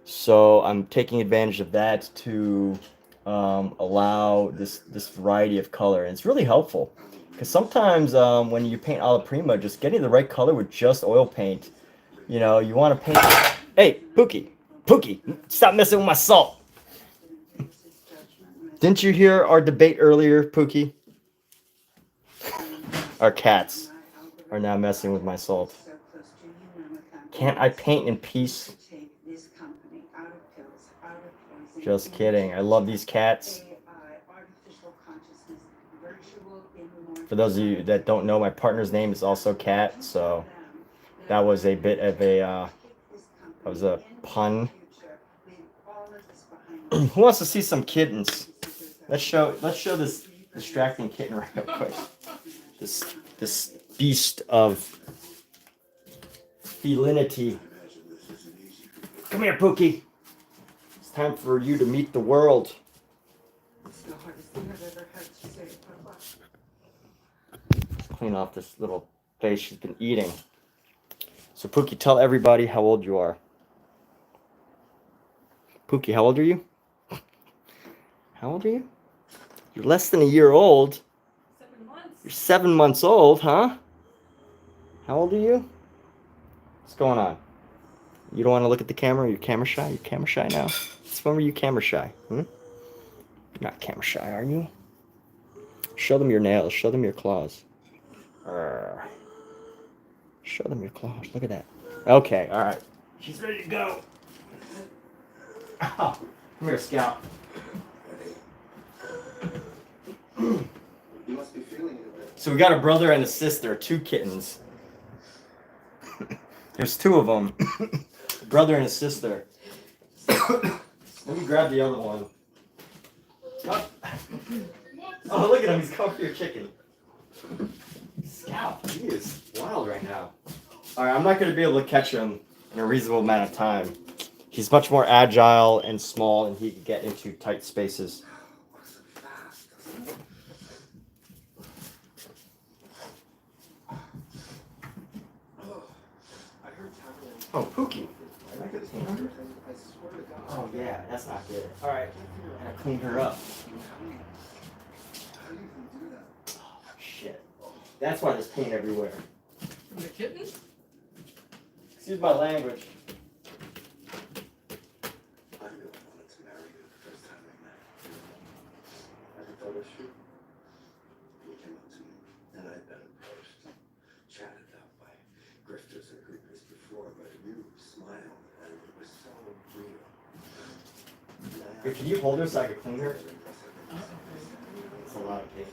So I'm taking advantage of that to allow this variety of color, and it's really helpful because sometimes when you paint a la prima, just getting the right color with just oil paint, you know, you want to paint. Hey, Pookie, stop messing with my salt. Didn't you hear our debate earlier, Pookie? Our cats are now messing with my salt. Can't I paint in peace? Just kidding. I love these cats. For those of you that don't know, my partner's name is also Cat, so that was a bit of a pun. Who wants to see some kittens? Let's show this distracting kitten right quick. This beast of felinity. Come here, Pookie. It's time for you to meet the world. Let's clean off this little face she's been eating. So Pookie, tell everybody how old you are. Pookie, how old are you? How old are you? You're less than a year old. 7 months. You're 7 months old, huh? How old are you? What's going on? You don't want to look at the camera? You're camera shy? You're camera shy now? Since when were you camera shy? You're not camera shy, are you? Show them your nails. Show them your claws. Show them your claws. Look at that. Okay, all right. She's ready to go. Oh, come here, Scout. You must be feeling it a bit. So we got a brother and a sister, 2 kittens. There's 2 of them. A brother and a sister. Let me grab the other one. Oh, look at him. He's coming for your chicken. Scout, he is wild right now. All right, I'm not going to be able to catch him in a reasonable amount of time. He's much more agile and small, and he can get into tight spaces. Oh, Pookie. Oh, yeah, that's not good. All right, I gotta clean her up. Oh, shit. That's why there's paint everywhere. From the kitten? Excuse my language. I really wanted to marry you the first time we met. At the photo shoot, you came up to me, and I'd been approached, chatted up by grifters and creepers before, but you smiled, and it was so real. Here, can you hold her so I can clean her? It's a lot of paint.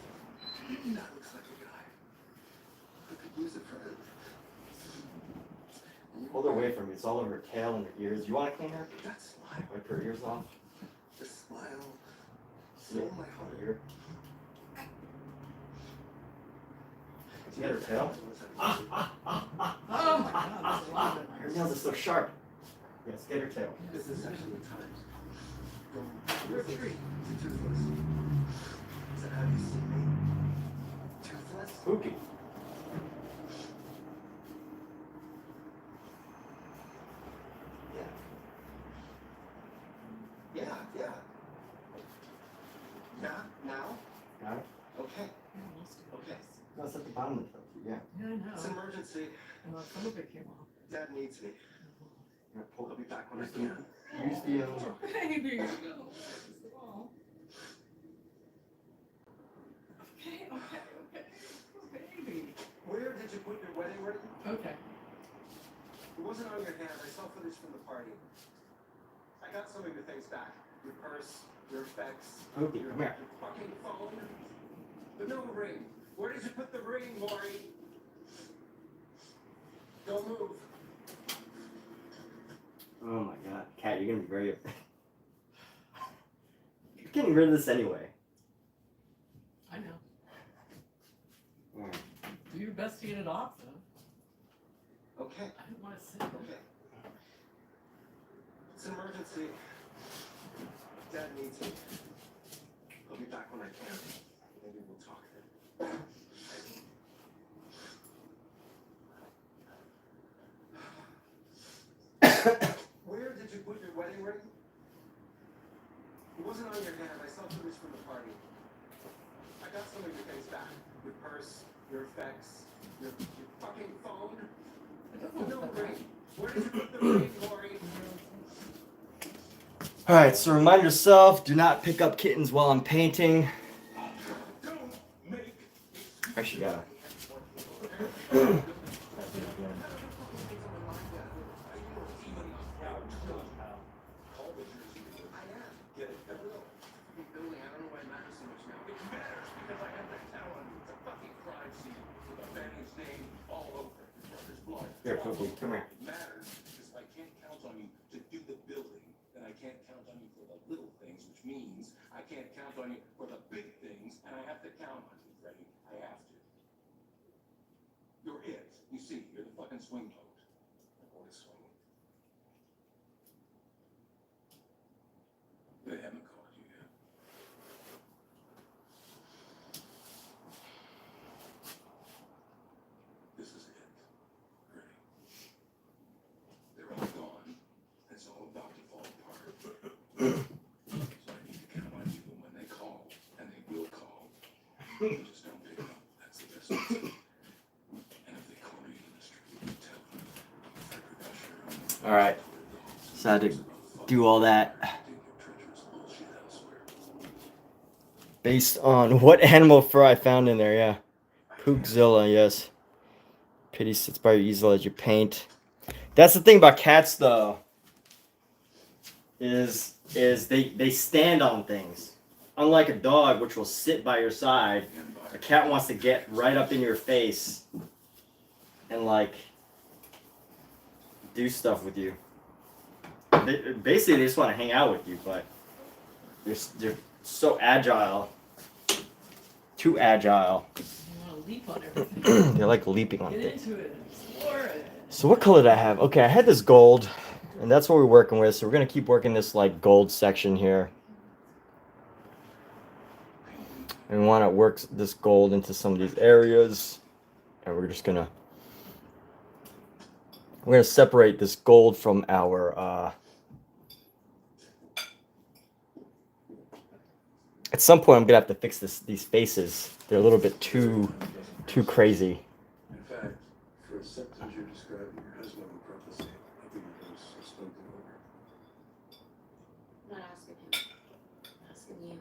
That looks like a guy who could use a friend. Hold her away from me. It's all over her tail and her ears. You want to clean her? That smile, Wipe her ears off. the smile, Snip stole my heart. ear. Did you get her tail? Oh my god, that's a lot of Her nails are so sharp. Yes, get her tail. This is actually times. You're a treat. To toothless. Is that how you see me? Toothless? Spooky. Yeah. Yeah. Yeah, now? Got it? Okay. Okay. No, it's at the bottom of the tail. Yeah. Yeah, I It's know. an emergency. Well, some of it came off. Dad needs me. I'll be back when I can. Use the Baby, no. Oh. Okay. Baby. Where did you put your wedding ring? Okay. It wasn't on your hand. I saw footage from the party. I got some of your things back. Your purse, your effects. Spooky, your come here. fucking phone. But no ring. Where did you put the ring, Maury? Don't move. Oh my god. Cat, you're gonna be very... You're getting rid of this anyway. I know. best to get it off, though. Okay. I didn't want to sit there. Okay. It's an emergency. Dad needs me. I'll be back when I can. Maybe we'll talk then. Where did you put your wedding ring? It wasn't on your hand. I saw footage from the party. I got some of your things back. Your purse, your effects, your fucking phone. No ring. Where did you put the ring, Corey? Alright, so remind yourself, do not pick up kittens while I'm painting. Actually gotta. Here, Poopy, come here. It matters because I can't count on you to do the building, and I can't count on you for the little things, which means I can't count on you for the big things, and I have to count on you, Freddie. I have to. You're it. You see, you're the fucking swing vote. The boy swing. They haven't called you yet. This is it. Freddie. They're all gone. It's all about to fall apart. So I need to count on you when they call, and they will call. You just don't pick up. That's the best way. And if they corner you in the street, you tell them I'm Frederick Usher. Alright. So I had to do all that based on what animal fur I found in there, yeah. Pookzilla, yes. Pity sits by your easel as you paint. That's the thing about cats, though. Is they stand on things. Unlike a dog, which will sit by your side, a cat wants to get right up in your face and like do stuff with you. Basically, they just want to hang out with you, but they're so agile. Too agile. You want to leap on everything. They like leaping on Get things. into it. Explore it. So what color did I have? Okay, I had this gold, and that's what we're working with. So we're gonna keep working this like gold section here. And we want to work this gold into some of these areas. And we're gonna separate this gold from our at some point I'm gonna have to fix these faces. They're a little bit too crazy. In fact, for a symptoms you're describing, your husband would probably say, I think it was spoken over. I'm not asking him. I'm asking you.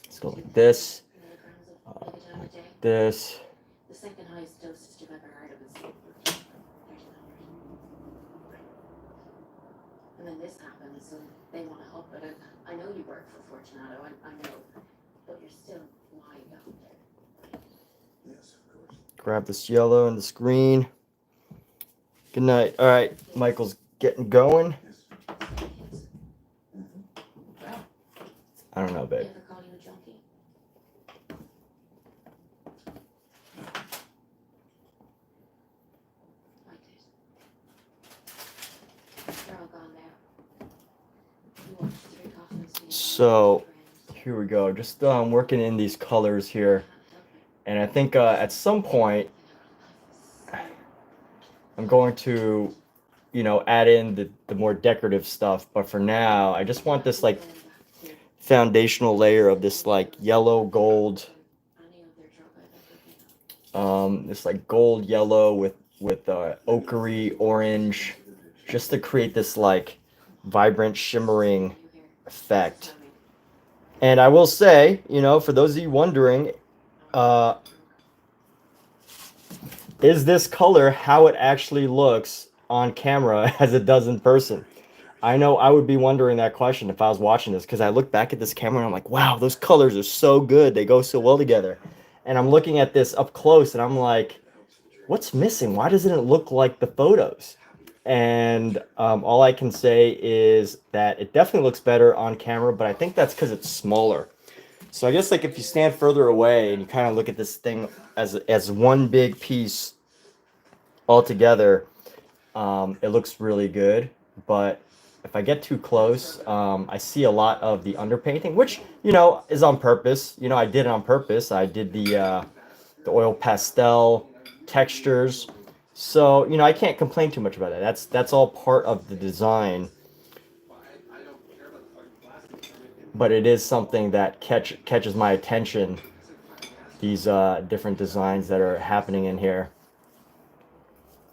Let's go like this, Milligrams of Lipitor a day. this. The second highest dosage you've ever heard of is 1300. And then this happens, and they want to help, but I know you work for Fortunato, I know, but you're still lying out there. Yes, of course. Grab this yellow and this green. Good night. All right, Michael's getting going. Wow. I don't know, They babe. ever call you a junkie? I did. They're all gone now. You watched 3 coffins being So, burned. here we go. Just working in these colors here. And I think at some point, I'm going to, add in the more decorative stuff. But for now, I just want this like foundational layer of this like yellow gold, this like gold yellow with ochre orange, just to create this like vibrant shimmering effect. And I will say, for those of you wondering, is this color how it actually looks on camera as it does in person? I know I would be wondering that question if I was watching this, because I look back at this camera and I'm like, wow, those colors are so good. They go so well together. And I'm looking at this up close and I'm like, what's missing? Why doesn't it look like the photos? And all I can say is that it definitely looks better on camera, but I think that's because it's smaller. So I guess like if you stand further away and you kind of look at this thing as one big piece all together, it looks really good. But if I get too close, I see a lot of the underpainting, which, you know, is on purpose. You know, I did it on purpose. I did the oil pastel textures. So, you know, I can't complain too much about it. That's all part of the design. But it is something that catches my attention, these different designs that are happening in here.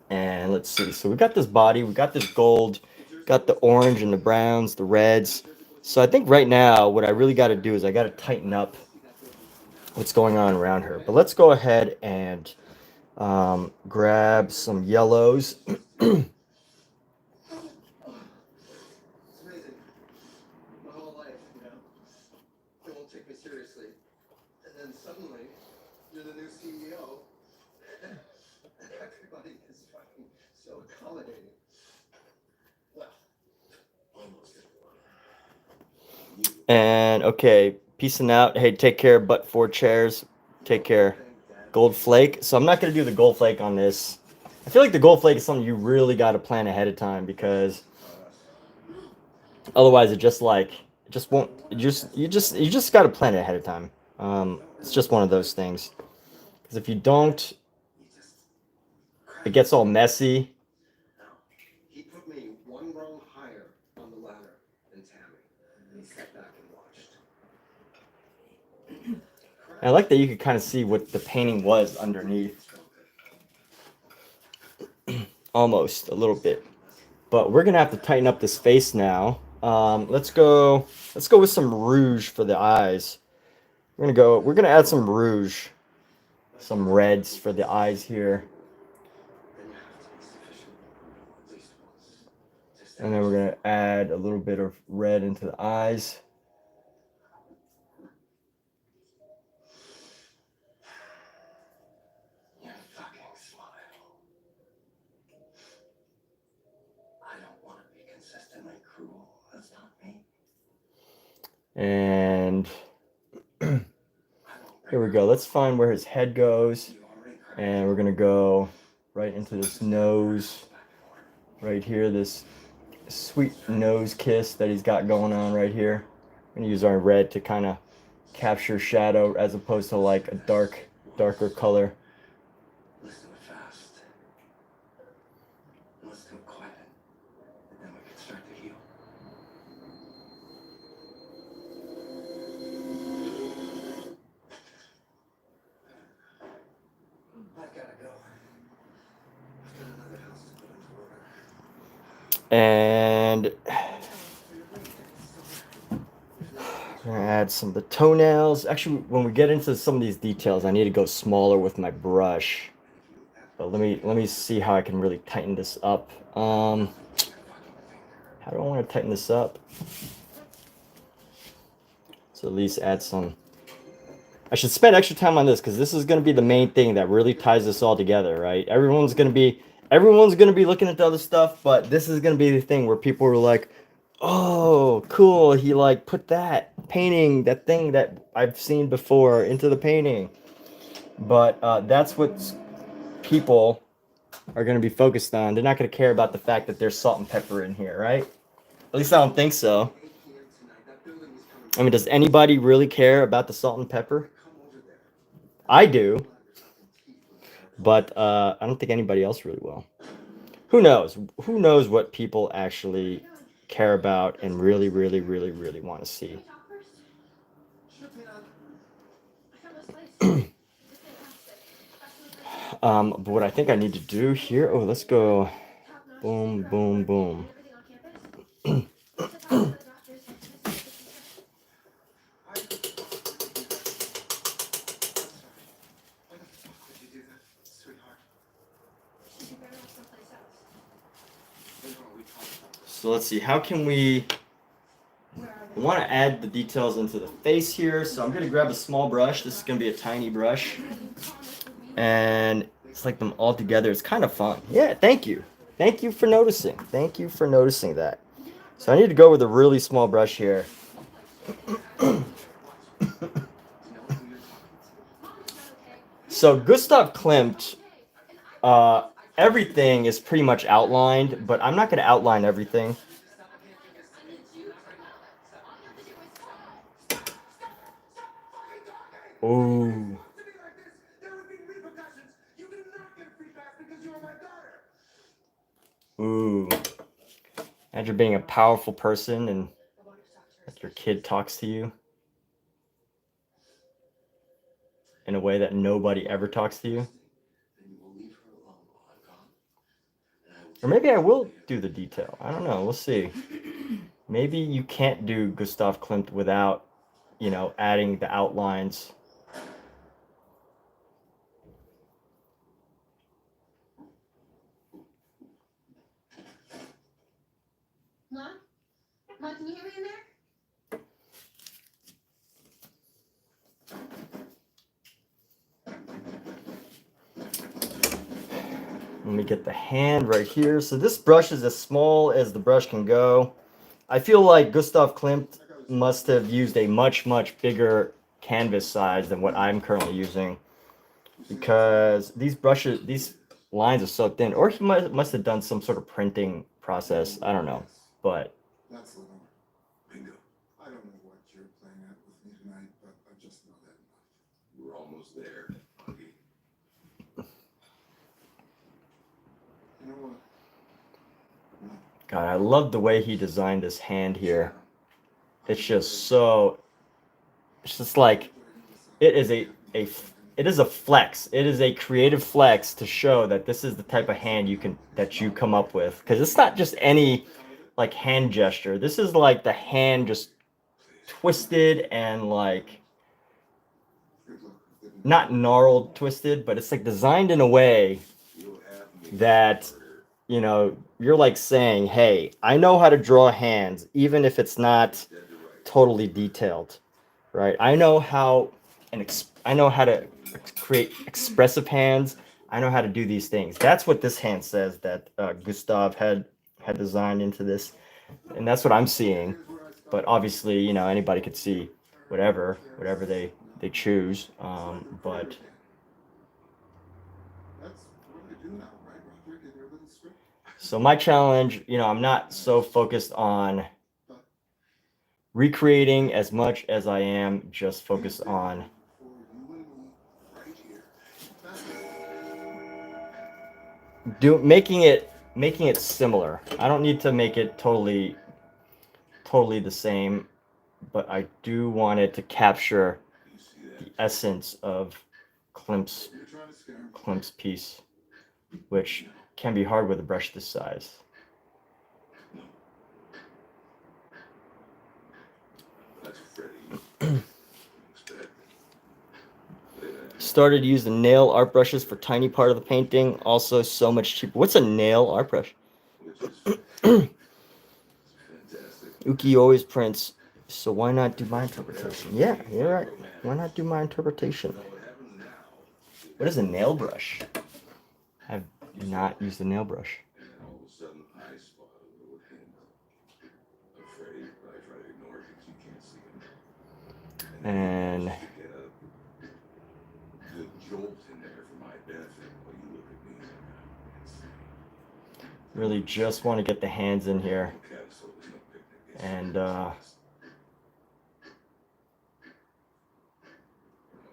And let's see, so we got this body, we got this gold, got the orange and the browns, the reds. So I think right now what I really got to do is I got to tighten up what's going on around her. But let's go ahead and grab some yellows. And okay, peacing out. Hey, take care, but 4 chairs. Take care. Gold flake. So I'm not going to do the gold flake on this. I feel like the gold flake is something you really got to plan ahead of time, because otherwise it just like, it just won't, you just got to plan it ahead of time. It's just one of those things. Because if you don't, it gets all messy. He put me one rung higher on the ladder than Tammy. And he sat back and watched. I like that you could kind of see what the painting was underneath. Almost a little bit. But we're gonna have to tighten up this face now. Let's go with some rouge for the eyes. We're gonna add some rouge, some reds for the eyes here. And then we're gonna add a little bit of red into the eyes. Your fucking smile. I don't want to be consistently cruel. That's not me. And here we go. Let's find where his head goes. And we're gonna go right into this nose. Right here, this sweet nose kiss that he's got going on right here. I'm gonna use our red to kind of capture shadow as opposed to like a darker color. Let's do it fast. Let's do it quiet. And then we can start to heal. I gotta go. I've got another house to put into order. And we're gonna add some of the toenails. Actually, when we get into some of these details, I need to go smaller with my brush. But let me see how I can really tighten this up. How do I want to tighten this up? So at least add some. I should spend extra time on this because this is going to be the main thing that really ties this all together, right? Everyone's going to be looking at the other stuff, but this is going to be the thing where people are like, oh, cool, he like put that painting, that thing that I've seen before into the painting. But that's what people are going to be focused on. They're not going to care about the fact that there's salt and pepper in here, right? At least I don't think so. I mean, does anybody really care about the salt and pepper? I do. But I don't think anybody else really will. Who knows? Who knows what people actually care about and really want to see. But what I think I need to do here, oh, let's go boom, boom, boom. So let's see, how can we want to add the details into the face here. So I'm going to grab a small brush. This is going to be a tiny brush. And it's like them all together. It's kind of fun. Yeah, thank you. Thank you for noticing. Thank you for noticing that. So I need to go with a really small brush here. So Gustav Klimt, everything is pretty much outlined, but I'm not going to outline everything. Ooh. Ooh. Imagine being a powerful person and that your kid talks to you in a way that nobody ever talks to you. Or maybe I will do the detail. I don't know. We'll see. Maybe you can't do Gustav Klimt without, you know, adding the outlines. Mom? Mom, can you hear me in there? Let me get the hand right here. So this brush is as small as the brush can go. I feel like Gustav Klimt must have used a much, much bigger canvas size than what I'm currently using, because these brushes, these lines are so thin. Or he must have done some sort of printing process. I don't know, but That's Lenore. Bingo. I don't know what you're playing at with me tonight, but I just know that enough. We're almost there. You know what? God, I love the way he designed this hand here. It's just so, it's just like, it is a flex. It is a creative flex to show that this is the type of hand that you come up with. Because it's not just any like hand gesture. This is like the hand just twisted and like not gnarled twisted, but it's like designed in a way that, you know, you're like saying, hey, I know how to draw hands, even if it's not totally detailed, right? I know how to create expressive hands. I know how to do these things. That's what this hand says that Gustav had designed into this, and that's what I'm seeing. But obviously, you know, anybody could see whatever they choose. But so my challenge, you know, I'm not so focused on recreating as much as I am just focused on making it similar. I don't need to make it totally the same, but I do want it to capture the essence of Klimt's piece, which can be hard with a brush this size. Started using nail art brushes for tiny part of the painting. Also so much cheaper. What's a nail art brush? Uki always prints, so why not do my interpretation? Yeah, you're right. Why not do my interpretation? What is a nail brush? I have not used a nail brush. And really just want to get the hands in here. And I'm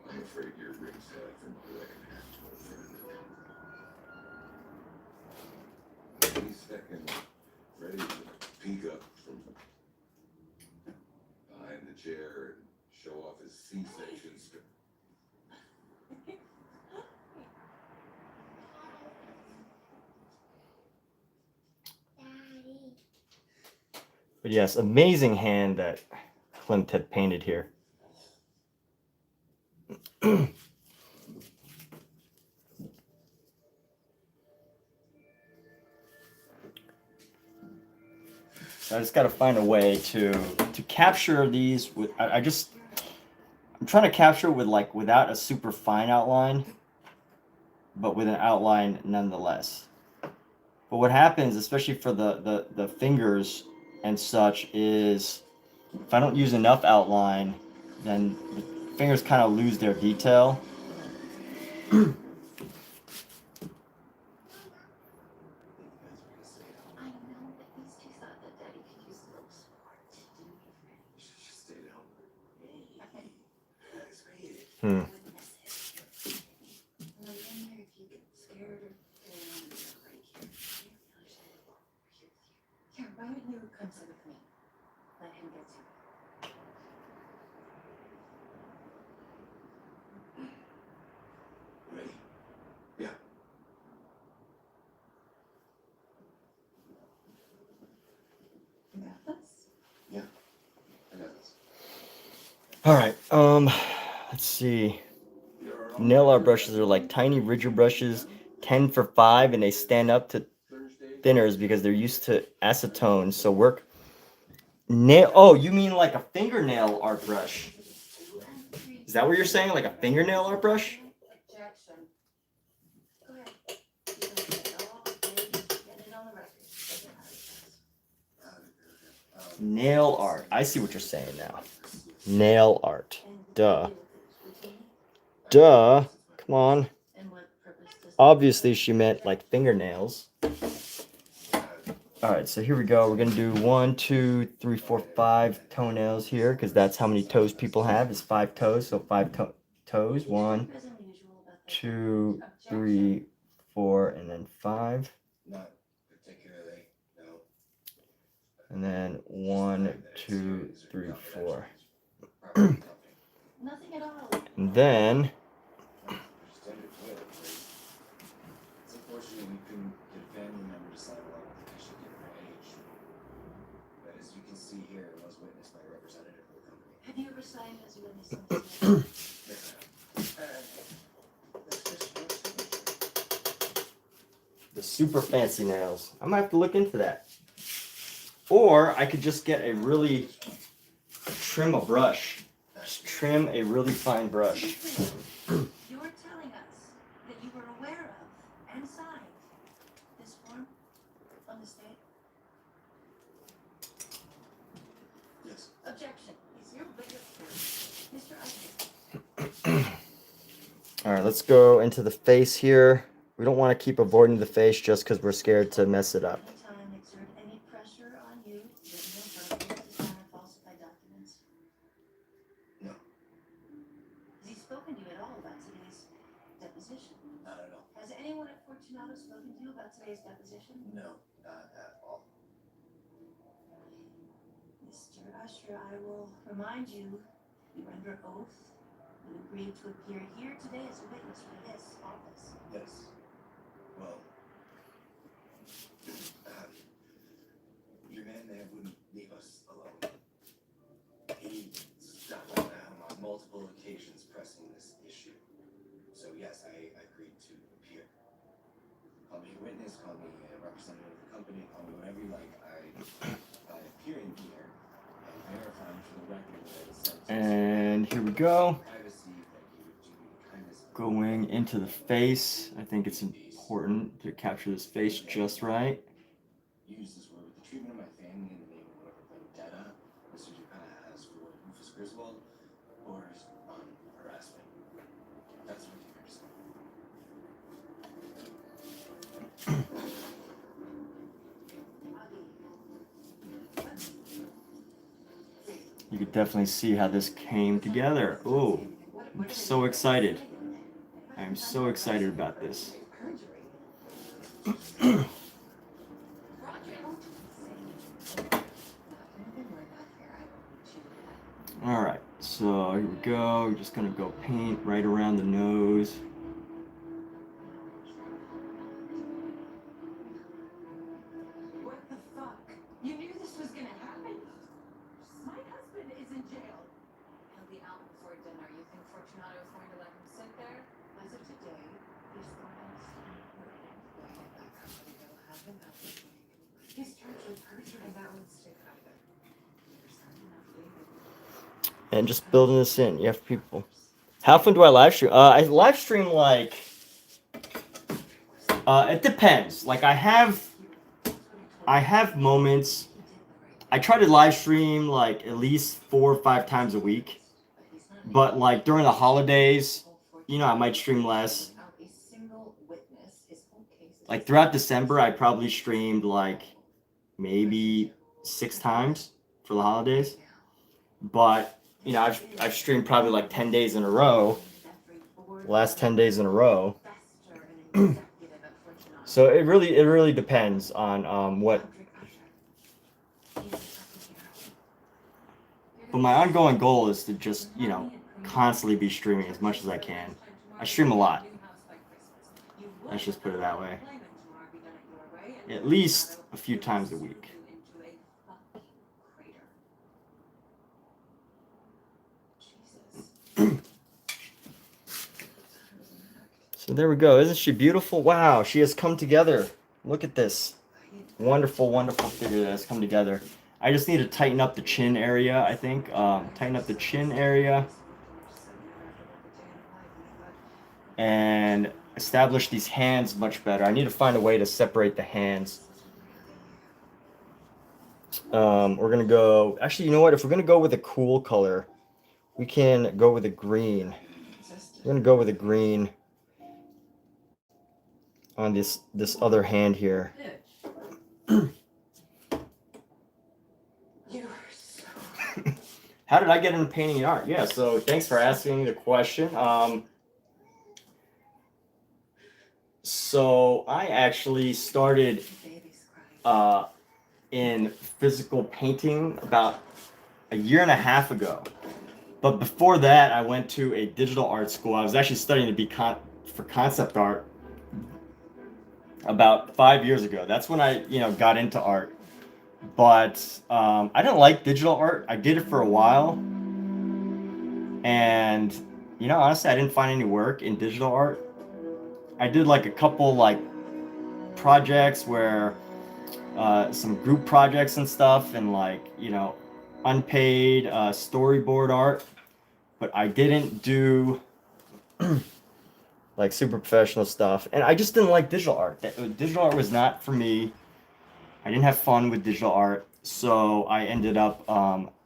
afraid you're ringside from my second. Any second, ready to peek up from behind the chair and show off his C-section skirt. But yes, amazing hand that Klimt had painted here. So I just got to find a way to capture these with. I'm trying to capture with like without a super fine outline, but with an outline nonetheless. But what happens, especially for the fingers and such, is if I don't use enough outline, then the fingers kind of lose their detail. I know that these two thought that Daddy could use a little support. Didn't you, Fred? You should just stay at home. That's great. I Hmm. would miss it. And I wonder if you get scared or feeling right here. Here, why don't you come sit with me? Let him get to it. Ready? Yeah. You got this? Yeah. I got this. All right. Let's see. Nail art brushes are like tiny ridger brushes, 10 for 5, and they stand up to thinners because they're used to acetone. So work nail. Oh, you mean like a fingernail art brush? Is that what you're saying? Like a fingernail art brush? Objection. Go ahead. You can get it all day, get it on the record. Doesn't matter. Nail art. I see what you're saying now. Nail art. Duh. Duh. Come on. And what purpose does Obviously, she meant like fingernails. All right, so here we go. We're gonna do 1, 2, 3, 4, 5 toenails here because that's how many toes people have is 5 toes. So 5 toes. 1, 2, 3, 4, and then 5, Not particularly, no. and then 1, 2, 3, 4, Nothing at all. and then It's unfortunate we couldn't get a family member to sign along with the petition given her age. But as you can see here, it was witnessed by a representative of the company. Have you ever signed as a witness on this? the super fancy nails. I might have to look into that. Or I could just get a really trim a brush. Just trim a really fine brush. You're telling us that you were aware of and signed this form on this date? Yes. Objection. Is your witness Mr. Isaac? All right, let's go into the face here. We don't want to keep avoiding the face just because we're scared to mess it up. Anytime exert any pressure on you, written or verbal, to sign or falsify documents? No. Has he spoken to you at all about today's deposition? Not at all. Has anyone at Fortunato spoken to you about today's deposition? No, not at all. Mr. Usher, I will remind you, you were under oath. You agreed to appear here today as a witness for this office. Yes. Well, your man there wouldn't leave us alone. He stopped by my home on multiple occasions pressing this issue. So yes, I agreed to appear. Call me a witness, call me a representative of the company, call me whatever you like. By appearing here and verifying for the record that it's sent to And here we go. privacy that you would do me kindness. Going into the face. I think it's important to capture this face just right. Use this word with the treatment of my family in the name of whatever vendetta Mr. Japan has for Rufus Griswold borders on harassment. That's what you understand. You could definitely see how this came together. Oh, I'm so excited. I am so excited about this. All right, so here we go. We're just gonna go paint right around the nose. What the fuck? You knew this was gonna happen? My husband is in jail. He'll be out before dinner. You think Fortunato is going to let him sit there? As of today, he's going on his He's charged with perjury. And that would stick either. And just building this in. You have people. How often do I live stream? I live stream like. It depends. Like I have moments. I try to live stream like at least 4 or 5 times a week. But like during the holidays, you know, I might stream less. like throughout December, I probably streamed like maybe 6 times for the holidays. But you know, I've streamed probably like 10 days in a row. Last 10 days in a row. So it really depends on what. But my ongoing goal is to just, you know, constantly be streaming as much as I can. I stream a lot. Let's just put it that way. At least a few times a week. So there we go. Isn't she beautiful? Wow, she has come together. Look at this. Wonderful, wonderful figure that has come together. I just need to tighten up the chin area, I think. Tighten up the chin area. And establish these hands much better. I need to find a way to separate the hands. We're going to go... Actually, you know what? If we're going to go with a cool color, we can go with a green. We're going to go with a green on this other hand here. How did I get into painting and art? Yeah, so thanks for asking the question. So I actually started in physical painting about a year and a half ago. But before that, I went to a digital art school. I was actually studying to be for concept art about 5 years ago. That's when I, you know, got into art. But I didn't like digital art. I did it for a while. And, you know, honestly, I didn't find any work in digital art. I did like a couple like projects where some group projects and stuff, and like, you know, unpaid storyboard art. But I didn't do like super professional stuff. And I just didn't like digital art. Digital art was not for me. I didn't have fun with digital art. So I ended up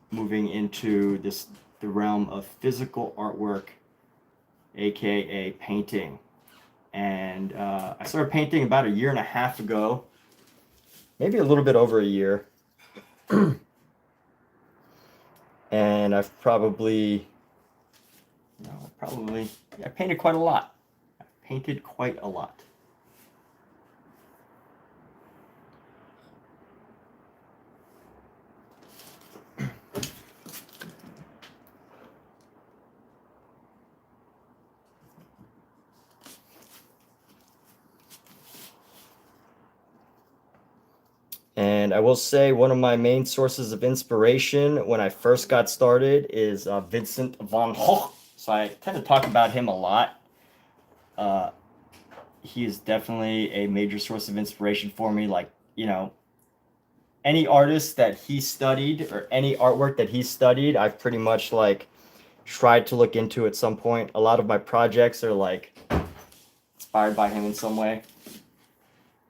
moving into the realm of physical artwork, aka painting. And I started painting about a year and a half ago, maybe a little bit over a year. And I've probably, I painted quite a lot. I painted quite a lot. And I will say one of my main sources of inspiration when I first got started is Vincent van Gogh. So I tend to talk about him a lot. He is definitely a major source of inspiration for me. Like, you know, any artist that he studied or any artwork that he studied, I've pretty much like tried to look into at some point. A lot of my projects are like inspired by him in some way.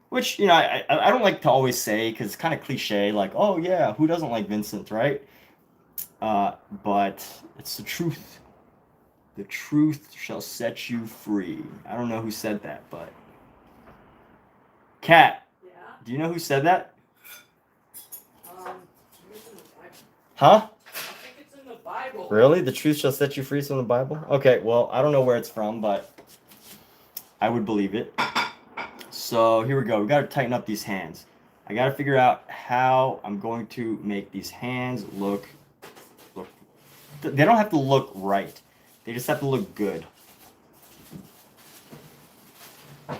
Which, you know, I don't like to always say because it's kind of cliche, like, oh yeah, who doesn't like Vincent, right? But it's the truth. The truth shall set you free. I don't know who said that, but... Kat, Yeah. do you know who said that? It's in the Bible. Huh? I think it's in the Bible. Really? The truth shall set you free is from the Bible? Okay, well, I don't know where it's from, but I would believe it. So here we go. We got to tighten up these hands. I got to figure out how I'm going to make these hands look. They don't have to look right. They just have to look good. They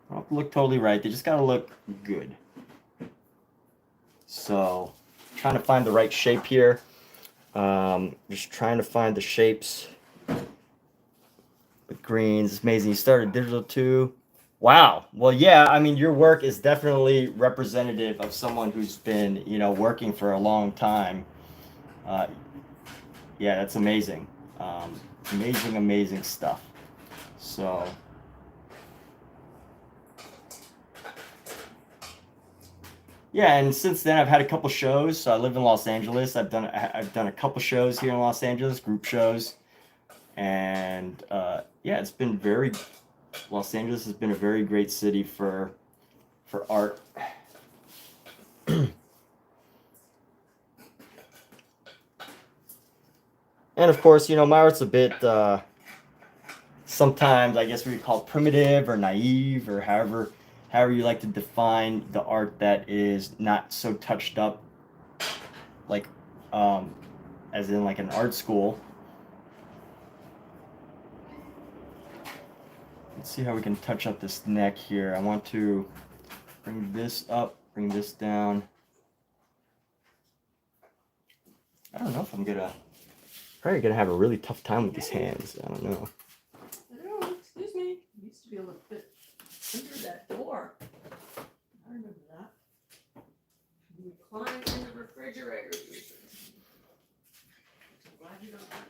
don't have to look totally right. They just got to look good. So, trying to find the right shape here. Just trying to find the shapes with greens. It's amazing. You started digital too. Wow. Well, yeah, I mean, your work is definitely representative of someone who's been, you know, working for a long time. Yeah, that's amazing. Amazing stuff. So, yeah, and since then I've had a couple shows. So I live in Los Angeles. I've done a couple shows here in Los Angeles, group shows, and yeah, it's been Los Angeles has been a very great city for for art. And of course, you know, my art's a bit, sometimes I guess we call it primitive or naive, or however you like to define the art that is not so touched up, like, as in like an art school. Let's see how we can touch up this neck here. I want to bring this up, bring this down. I don't know if I'm probably gonna have a really tough time with these hands. I don't know. Oh, excuse me. You used to be able to fit under that door. I remember that. You would climb in the refrigerator. I'm glad you don't have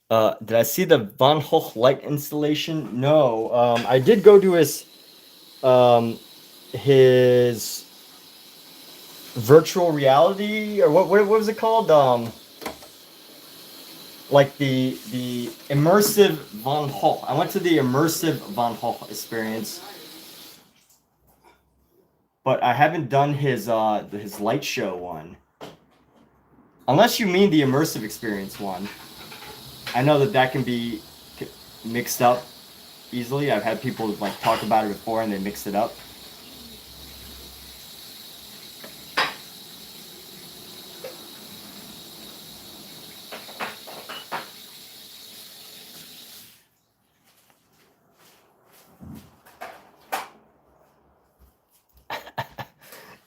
that. Did I see the Von Hoch light installation? No. I did go to his virtual reality, or what was it called? Like the immersive Von Hoch. I went to the immersive Von Hoch experience, but I haven't done his light show one. Unless you mean the immersive experience one. I know that can be mixed up easily. I've had people like talk about it before and they mix it up.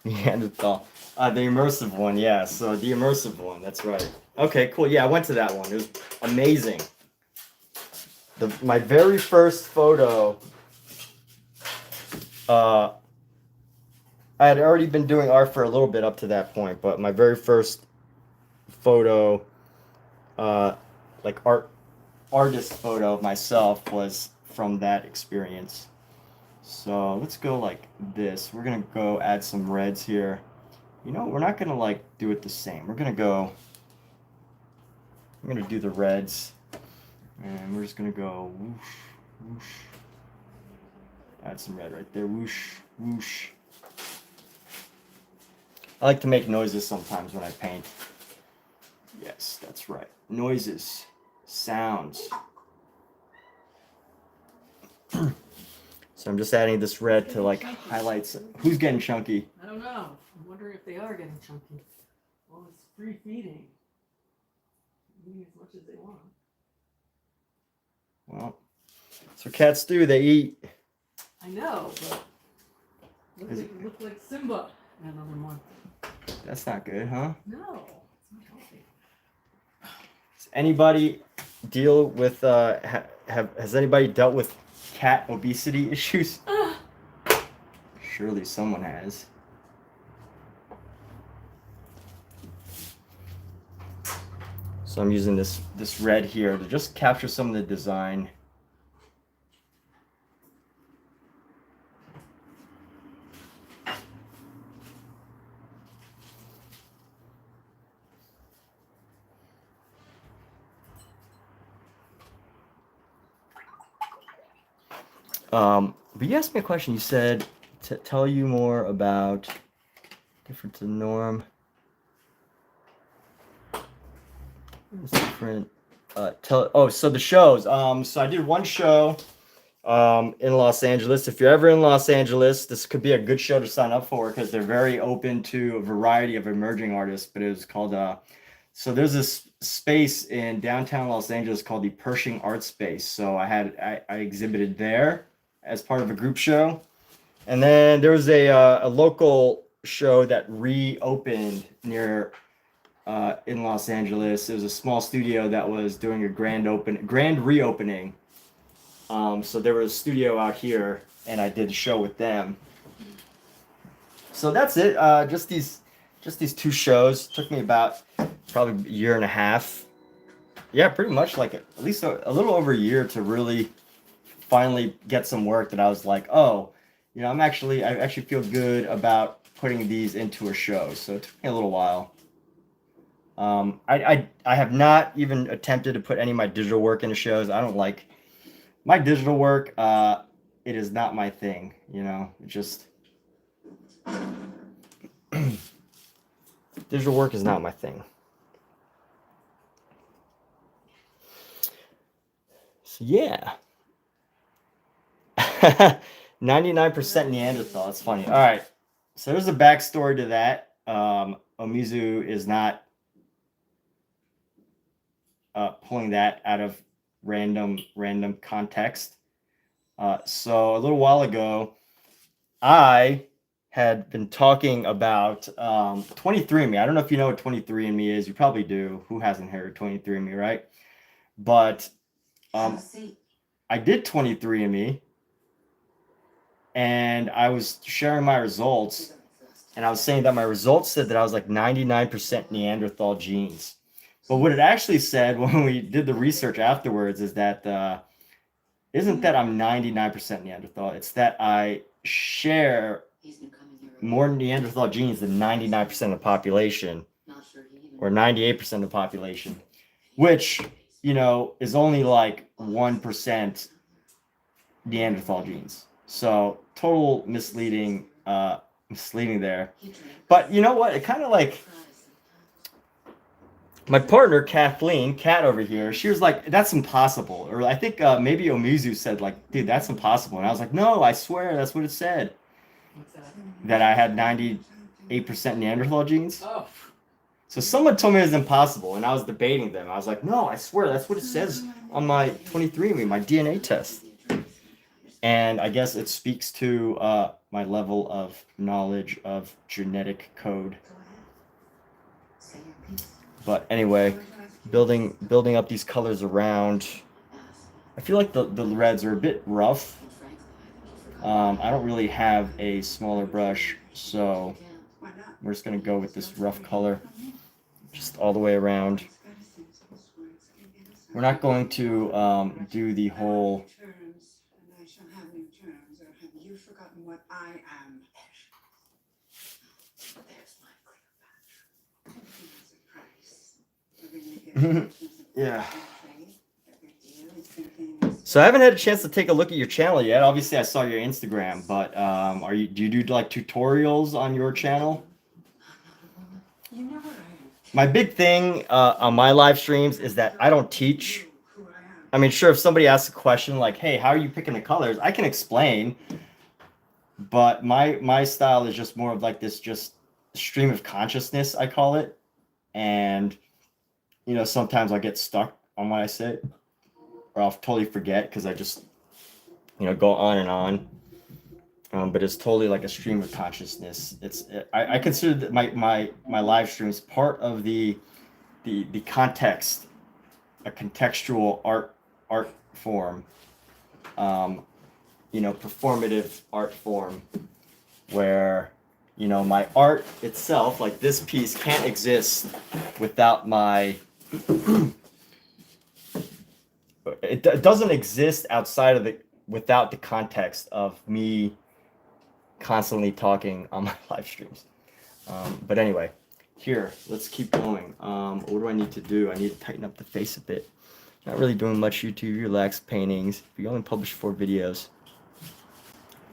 Neanderthal. The immersive one, yeah. So the immersive one, that's right. Okay, cool. Yeah, I went to that one. It was amazing. My very first photo, I had already been doing art for a little bit up to that point, but my very first photo, like artist photo of myself, was from that experience. So let's go like this. We're gonna go add some reds here. You know, we're not gonna like do it the same. I'm gonna do the reds, and we're just gonna go whoosh, whoosh. Add some red right there, whoosh, whoosh. I like to make noises sometimes when I paint. Yes, that's right. Noises, sounds. So I'm just adding this red to like highlights. Who's getting chunky? I don't know. I'm wondering if they are getting chunky. Well, it's free feeding. Eating as much as they want. Well, that's what cats do. They eat. I know, but look like Simba in another month. That's not good, huh? No, it's not healthy. Does anybody deal with has anybody dealt with cat obesity issues? Surely someone has. So I'm using this red here to just capture some of the design. But you asked me a question. You said to tell you more about different to the norm. It's different. So the shows. So I did one show in Los Angeles. If you're ever in Los Angeles, this could be a good show to sign up for because they're very open to a variety of emerging artists. But it was called so there's this space in downtown Los Angeles called the Pershing Art Space. So I exhibited there as part of a group show. And then there was a local show that reopened near in Los Angeles. It was a small studio that was doing a grand reopening. So there was a studio out here, and I did a show with them. So that's it. Just these two shows. Took me about probably a year and a half. Yeah, pretty much like at least a little over a year to really finally get some work that I was like, oh, you know, I actually feel good about putting these into a show. So it took me a little while. I have not even attempted to put any of my digital work into shows. I don't like my digital work. it is not my thing, you know. It just digital work is not my thing. So yeah. 99% Neanderthal. It's funny. All right. So there's a backstory to that. Omizu is not pulling that out of random context. So a little while ago, I had been talking about 23andMe. I don't know if you know what 23andMe is. You probably do. Who hasn't heard of 23andMe, right? But I did 23andMe, and I was sharing my results, and I was saying that my results said that I was like 99% Neanderthal genes. But what it actually said when we did the research afterwards is that isn't that I'm 99% Neanderthal. It's that I share more Neanderthal genes than 99% of the population, or 98% of the population, which, you know, is only like 1% Neanderthal genes. So total misleading there. But you know what? It kind of like, my partner, Kathleen, Kat over here, she was like, that's impossible. Or I think maybe Omizu said, like, dude, that's impossible. And I was like, no, I swear that's what it said. What's that? That I had 98% Neanderthal genes. Oh. So someone told me it was impossible, and I was debating them. I was like, no, I swear that's what it says on my 23andMe, my DNA test. And I guess it speaks to my level of knowledge of genetic code. But anyway, building up these colors around. I feel like the reds are a bit rough. I don't really have a smaller brush, so we're just gonna go with this rough color, just all the way around. We're not going to do the whole. I shall have new terms, or have you forgotten what I am? There's my Yeah. So I haven't had a chance to take a look at your channel yet. Obviously, I saw your Instagram, but do you do like tutorials on your channel? You know what I am. My big thing on my live streams is that I don't teach. I mean, sure, if somebody asks a question like, hey, how are you picking the colors? I can explain, but my style is just more of like this just stream of consciousness, I call it. And, you know, sometimes I'll get stuck on what I say, or I'll totally forget because I just, you know, go on and on. But it's totally like a stream of consciousness. I consider that my live streams part of the context, a contextual art form, you know, performative art form, where, you know, my art itself, like this piece, can't exist without my. It doesn't exist outside of without the context of me constantly talking on my live streams. But anyway, here, let's keep going. What do I need to do? I need to tighten up the face a bit. Not really doing much YouTube relaxed paintings. We only publish 4 videos.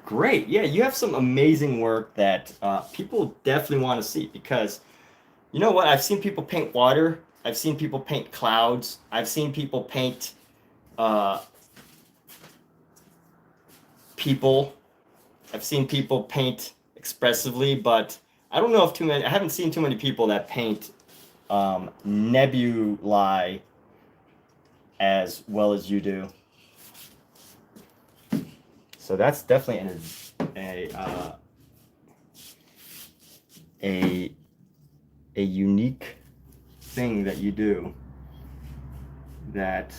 Great. Yeah, you have some amazing work that people definitely want to see, because you know what? I've seen people paint water. I've seen people paint clouds. I've seen people paint people. I've seen people paint expressively, but I don't know if I haven't seen too many people that paint nebulae as well as you do. So that's definitely a unique thing that you do that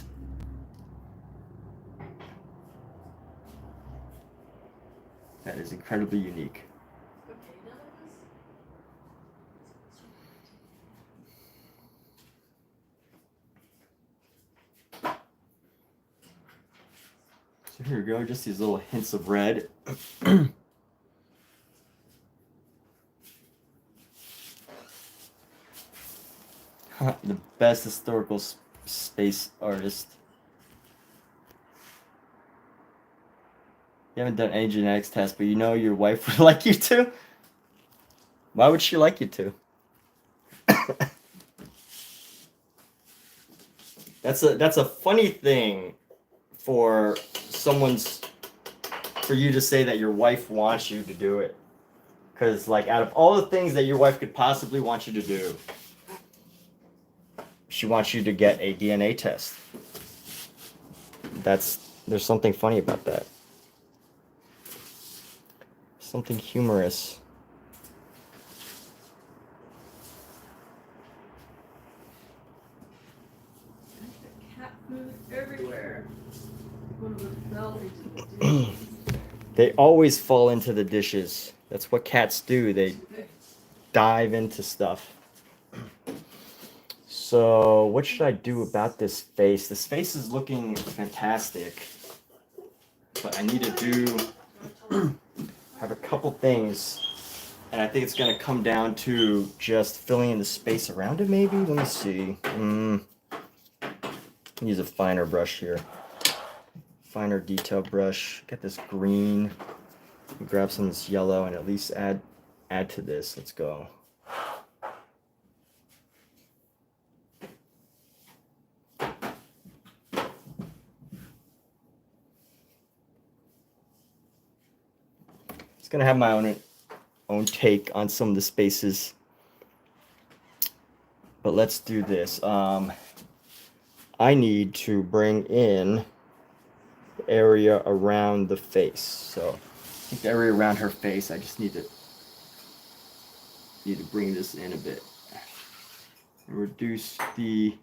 is incredibly unique. So here we go, just these little hints of red. The best historical space artist. You haven't done any genetics test, but you know your wife would like you to? Why would she like you to? That's a funny thing for you to say that your wife wants you to do it. Because, like, out of all the things that your wife could possibly want you to do, she wants you to get a DNA test. There's something funny about that. Something humorous. Cat food everywhere. One of them fell into the dishes. They always fall into the dishes. That's what cats do. They dive into stuff. So, what should I do about this face? This face is looking fantastic. But I need to have a couple things. And I think it's going to come down to just filling in the space around it, maybe? Let me see. Use a finer brush here. Finer detail brush. Get this green. Grab some of this yellow and at least add to this. Let's go. It's gonna have my own take on some of the spaces, but let's do this. I need to bring in the area around the face. So I think the area around her face, I just need to bring this in a bit and reduce the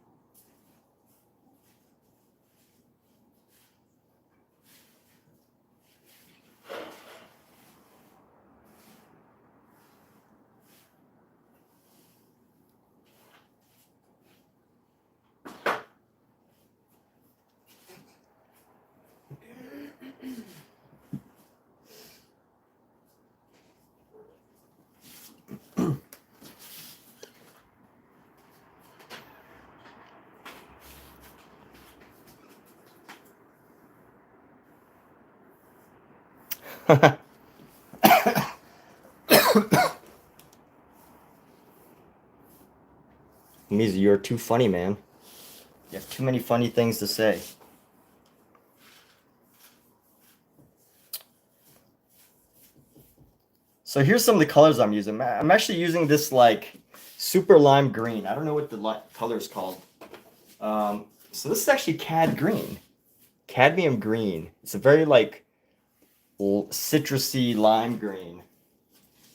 Means you're too funny, man. You have too many funny things to say. So here's some of the colors I'm using. I'm actually using this like super lime green. I don't know what the color is called. So this is actually cad green. Cadmium green. It's a very like citrusy lime green.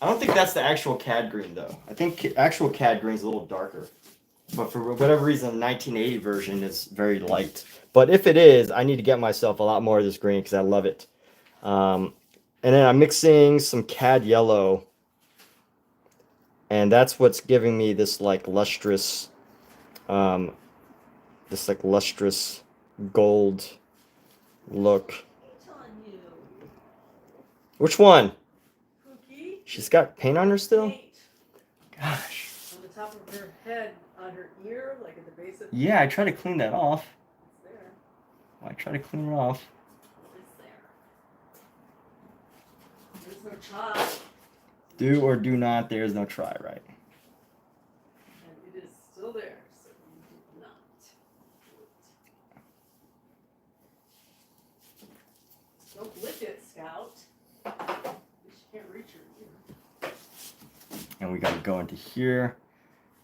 I don't think that's the actual cad green though. I think actual cad green is a little darker. But for whatever reason, the 1980 version is very light. But if it is, I need to get myself a lot more of this green because I love it. And then I'm mixing some cad yellow. And that's what's giving me this like lustrous, gold look. I'm telling you. Which one? Cookie. She's got paint on her still? Paint. Gosh. On the top of her head, on her ear, like at the base of Yeah, I try to clean that off. It's there. I try to clean it off. It's there. There's no try. Do or do not, there is no try, right? And it is still there, so you did not do it. Don't lick it, Scout. She can't reach her ear. And we gotta go into here.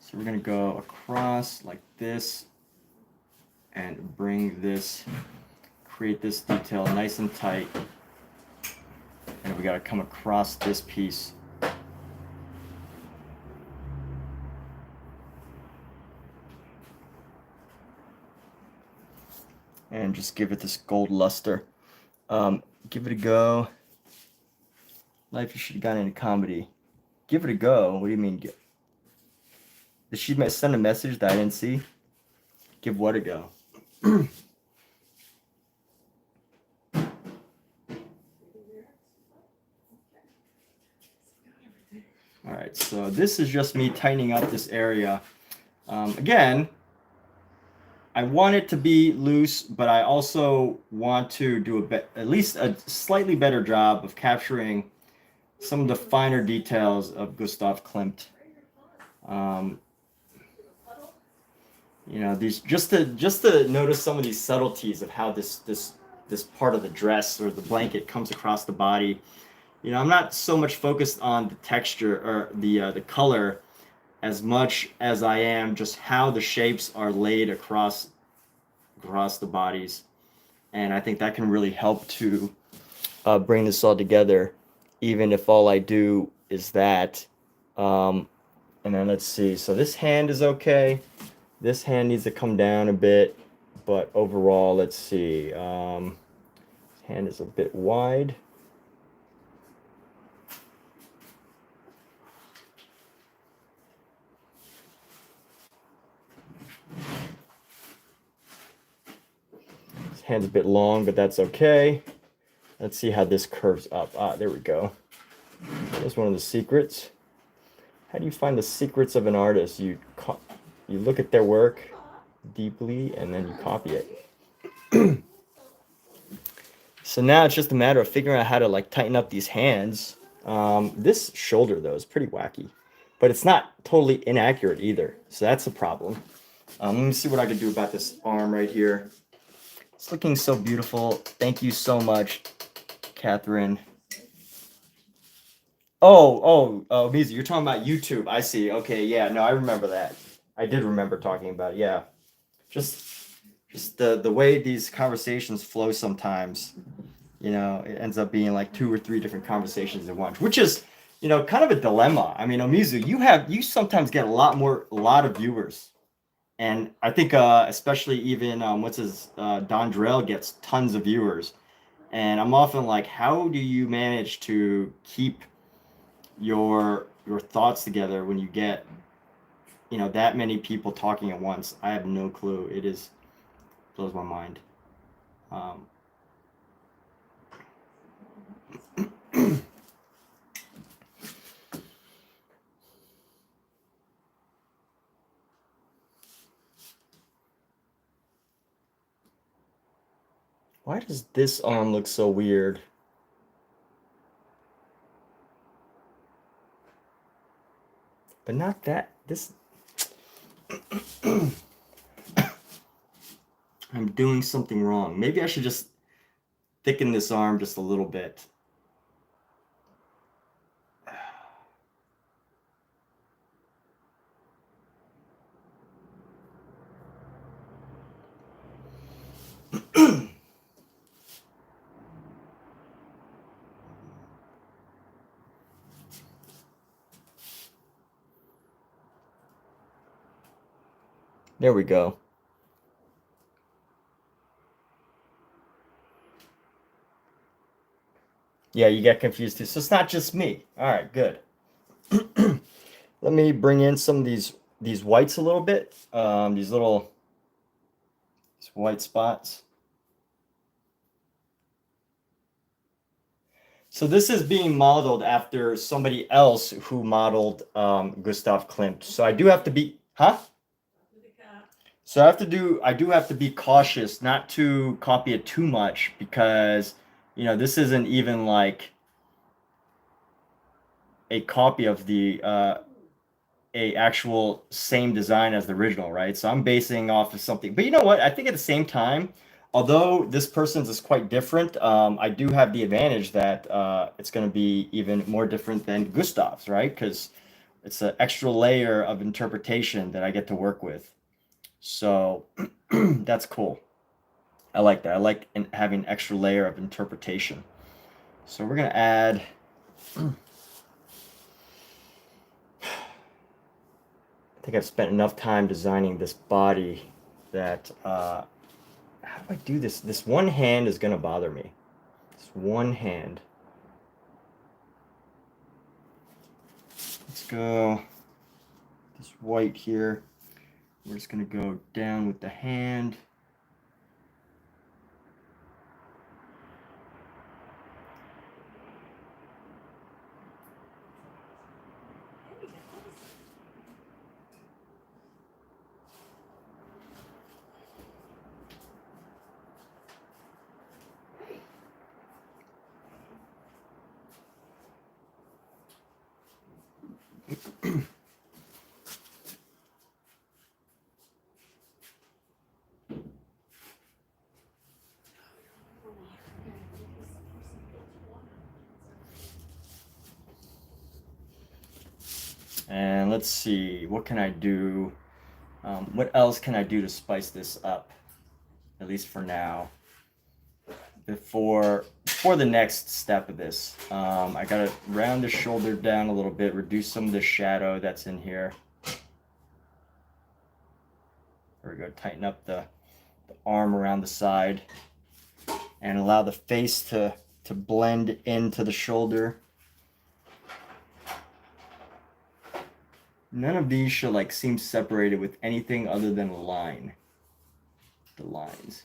So we're gonna go across like this and bring this, create this detail nice and tight. And we gotta come across this piece. And just give it this gold luster. Give it a go. Life, you should have gotten into comedy. Give it a go. What do you mean? Did she send a message that I didn't see? Give what a go? All right, so this is just me tightening up this area. Again, I want it to be loose, but I also want to do at least a slightly better job of capturing some of the finer details of Gustav Klimt. You know, these just to notice some of these subtleties of how this part of the dress or the blanket comes across the body. You know, I'm not so much focused on the texture or the color as much as I am just how the shapes are laid across the bodies, and I think that can really help to bring this all together, even if all I do is that. And then let's see. So this hand is okay. This hand needs to come down a bit, but overall, let's see. Hand is a bit wide. This hand's a bit long, but that's okay. Let's see how this curves up. Ah, there we go. There's one of the secrets. How do you find the secrets of an artist? You look at their work deeply, and then you copy it. So now it's just a matter of figuring out how to like tighten up these hands. This shoulder though is pretty wacky, but it's not totally inaccurate either. So that's a problem. Let me see what I can do about this arm right here. It's looking so beautiful. Thank you so much, Catherine. Oh, Mizu, you're talking about YouTube. I see. Okay, yeah, no, I remember that. I did remember talking about it. Yeah, just the way these conversations flow sometimes. You know, it ends up being like 2 or 3 different conversations at once, which is, you know, kind of a dilemma. I mean, Mizu, you sometimes get a lot of viewers, and I think especially even Don Drell gets tons of viewers, and I'm often like, how do you manage to keep your thoughts together when you get, you know, that many people talking at once? I have no clue. Blows my mind. Why does this arm look so weird? But not that. This. I'm doing something wrong. Maybe I should just thicken this arm just a little bit. There we go. Yeah, you get confused too. So it's not just me. All right, good. Let me bring in some of these whites a little bit. These white spots. So this is being modeled after somebody else who modeled Gustav Klimt. So I do have to be, huh? So I do have to be cautious not to copy it too much, because, you know, this isn't even like a copy of the a actual same design as the original, right? So I'm basing off of something. But you know what? I think at the same time, although this person's is quite different, I do have the advantage that it's going to be even more different than Gustav's, right? Because it's an extra layer of interpretation that I get to work with. So that's cool. I like that. I like having an extra layer of interpretation. So we're going to add... I think I've spent enough time designing this body that... how do I do this? This one hand is going to bother me. This one hand. Let's go this white here. We're just going to go down with the hand. And let's see, what can I do? What else can I do to spice this up? At least for now. Before the next step of this, I gotta round the shoulder down a little bit, reduce some of the shadow that's in here. There we go. Tighten up the arm around the side, and allow the face to blend into the shoulder. None of these should like seem separated with anything other than a line. The lines.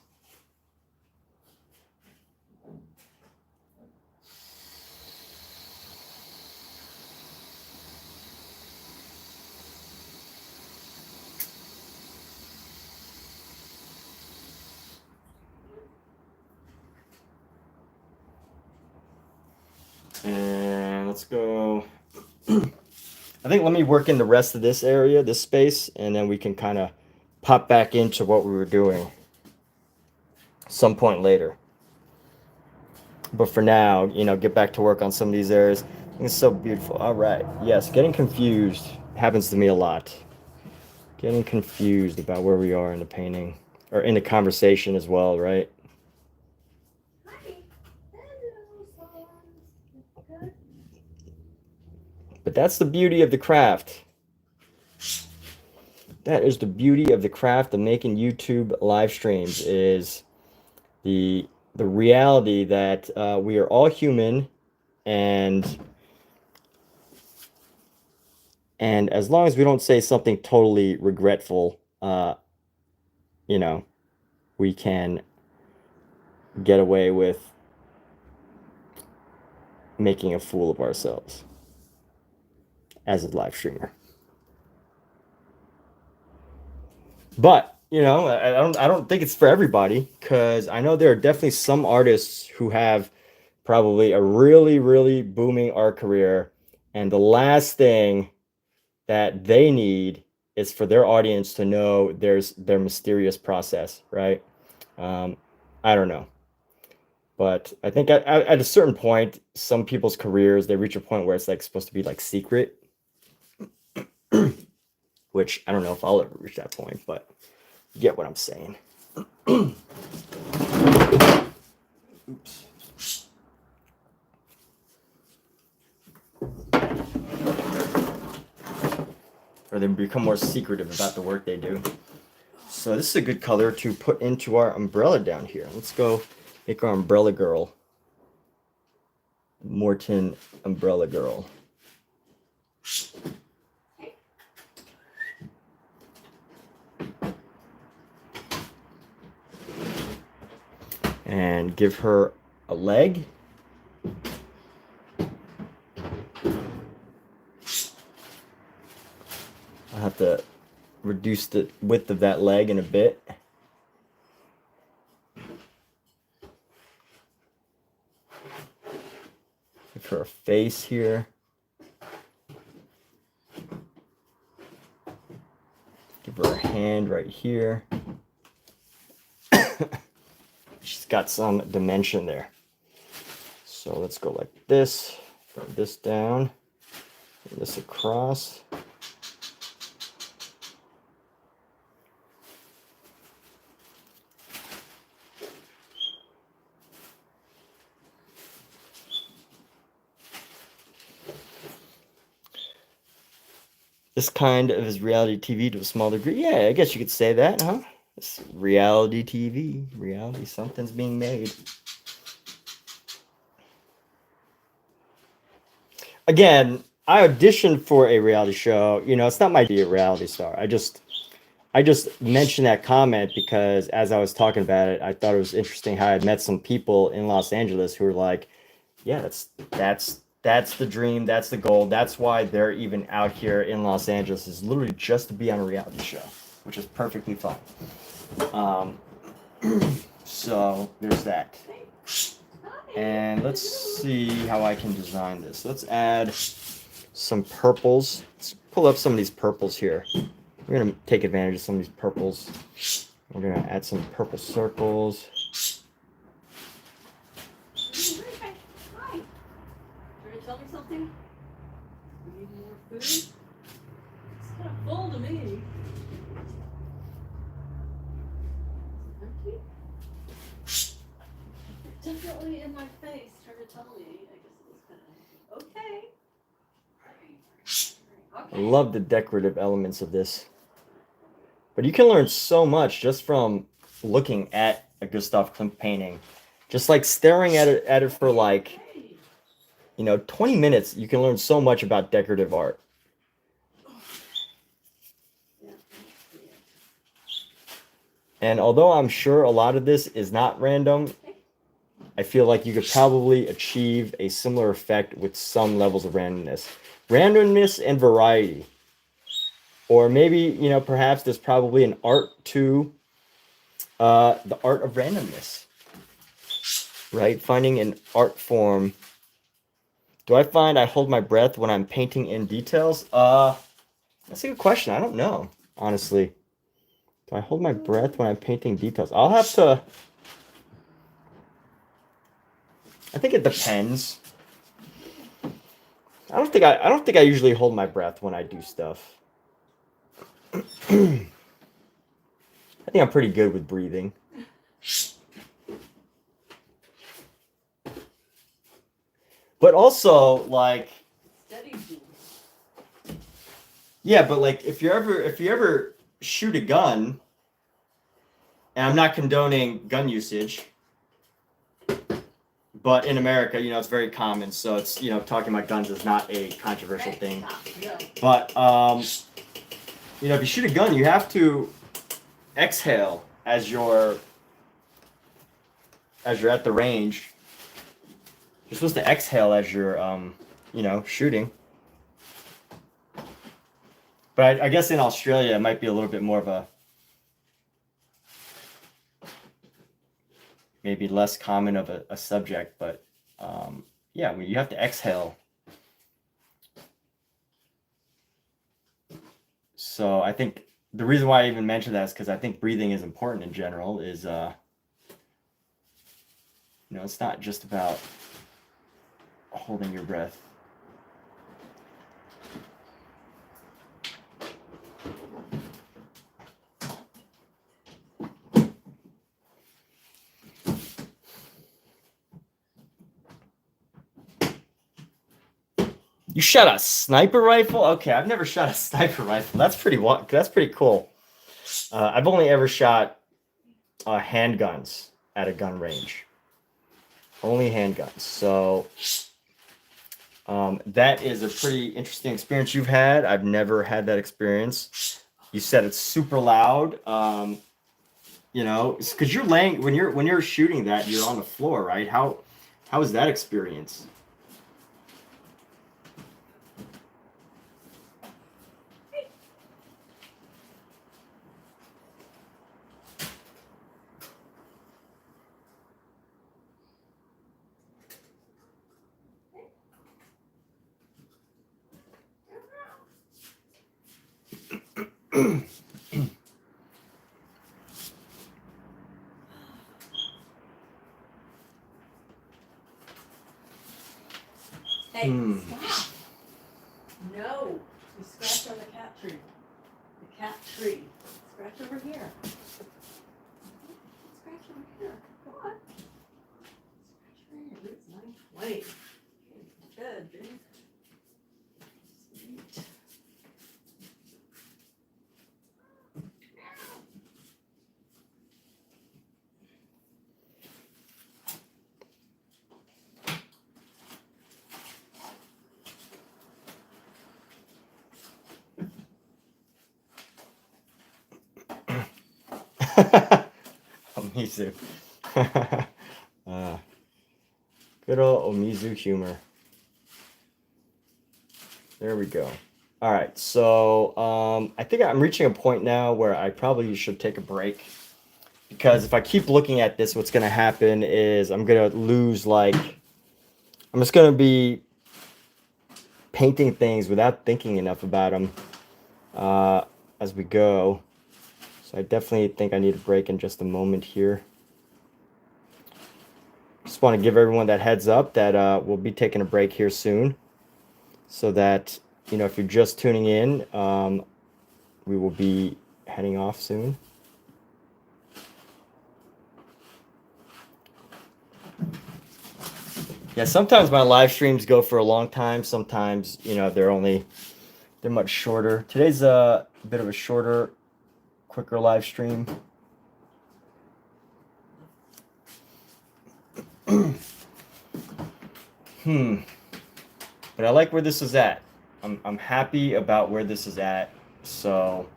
And let's go. I think let me work in the rest of this area, this space, and then we can kind of pop back into what we were doing some point later. But for now, you know, get back to work on some of these areas. I think it's so beautiful. All right. Yes, getting confused happens to me a lot. Getting confused about where we are in the painting, or in the conversation as well, right? But that's the beauty of the craft. That is the beauty of the craft of making YouTube live streams, is the reality that we are all human, and as long as we don't say something totally regretful, you know, we can get away with making a fool of ourselves as a live streamer. But, you know, I don't think it's for everybody, because I know there are definitely some artists who have probably a really, really booming art career, and the last thing that they need is for their audience to know there's their mysterious process, right? I don't know. But I think at a certain point, some people's careers, they reach a point where it's like supposed to be like secret. Which I don't know if I'll ever reach that point, but you get what I'm saying. Oops. Or they become more secretive about the work they do. So this is a good color to put into our umbrella down here. Let's go make our umbrella girl. Morton umbrella girl. And give her a leg. I'll have to reduce the width of that leg in a bit. Give her a face here. Give her a hand right here. She's got some dimension there. So let's go like this. Bring this down. Bring this across. This kind of is reality TV to a small degree. Yeah, I guess you could say that, huh? It's reality TV. Reality, something's being made. Again, I auditioned for a reality show. You know, it's not my idea of reality star. I just mentioned that comment because as I was talking about it, I thought it was interesting how I met some people in Los Angeles who were like, yeah, that's the dream, that's the goal, that's why they're even out here in Los Angeles, is literally just to be on a reality show, which is perfectly fine. So there's that. And let's see how I can design this. Let's add some purples. Let's pull up some of these purples here. We're going to take advantage of some of these purples. We're going to add some purple circles. Hi. Trying to tell me something? You need more food? full to me. Empty? Definitely in my face, trying to tell me. I guess it was kind of okay. I love the decorative elements of this. But you can learn so much just from looking at a Gustav Klimt painting. Just like staring at it for like, 20 minutes, you can learn so much about decorative art. And although I'm sure a lot of this is not random, I feel like you could probably achieve a similar effect with some levels of randomness. Randomness and variety. Or maybe, perhaps there's probably an art to the art of randomness. Right? Finding an art form. Do I find I hold my breath when I'm painting in details? That's a good question. I don't know, honestly. Do I hold my breath when I'm painting details? I'll have to... I think it depends. I don't think I usually hold my breath when I do stuff. I think I'm pretty good with breathing. But also, like, yeah, but like if you ever shoot a gun, and I'm not condoning gun usage, but in America, it's very common, so it's, talking about guns is not a controversial thing. But if you shoot a gun, you have to exhale as you're at the range. You're supposed to exhale as you're shooting. But I guess in Australia it might be a little bit more of a maybe less common of a subject, but yeah, when you have to exhale. So I think the reason why I even mentioned that is because I think breathing is important in general. Is it's not just about holding your breath. You shot a sniper rifle? Okay, I've never shot a sniper rifle. That's pretty cool. I've only ever shot handguns at a gun range. Only handguns. So that is a pretty interesting experience you've had. I've never had that experience. You said it's super loud. Because you're laying when you're shooting that, you're on the floor, right? How is that experience? Hey, stop. No, you scratch on the cat tree. The cat tree. Scratch over here. Scratch over here. Come on. Scratch over here. It's 9:20. Good, dude. Sweet. Omizu. Good old Omizu humor. There we go. All right, so I think I'm reaching a point now where I probably should take a break, because if I keep looking at this, what's going to happen is I'm going to lose, like, I'm just going to be painting things without thinking enough about them as we go. So I definitely think I need a break in just a moment here. Just want to give everyone that heads up that we'll be taking a break here soon, so that, if you're just tuning in, we will be heading off soon. Yeah, sometimes my live streams go for a long time. Sometimes, you know, they're much shorter. Today's a bit of a shorter, quicker live stream. But I like where this is at. I'm happy about where this is at. So,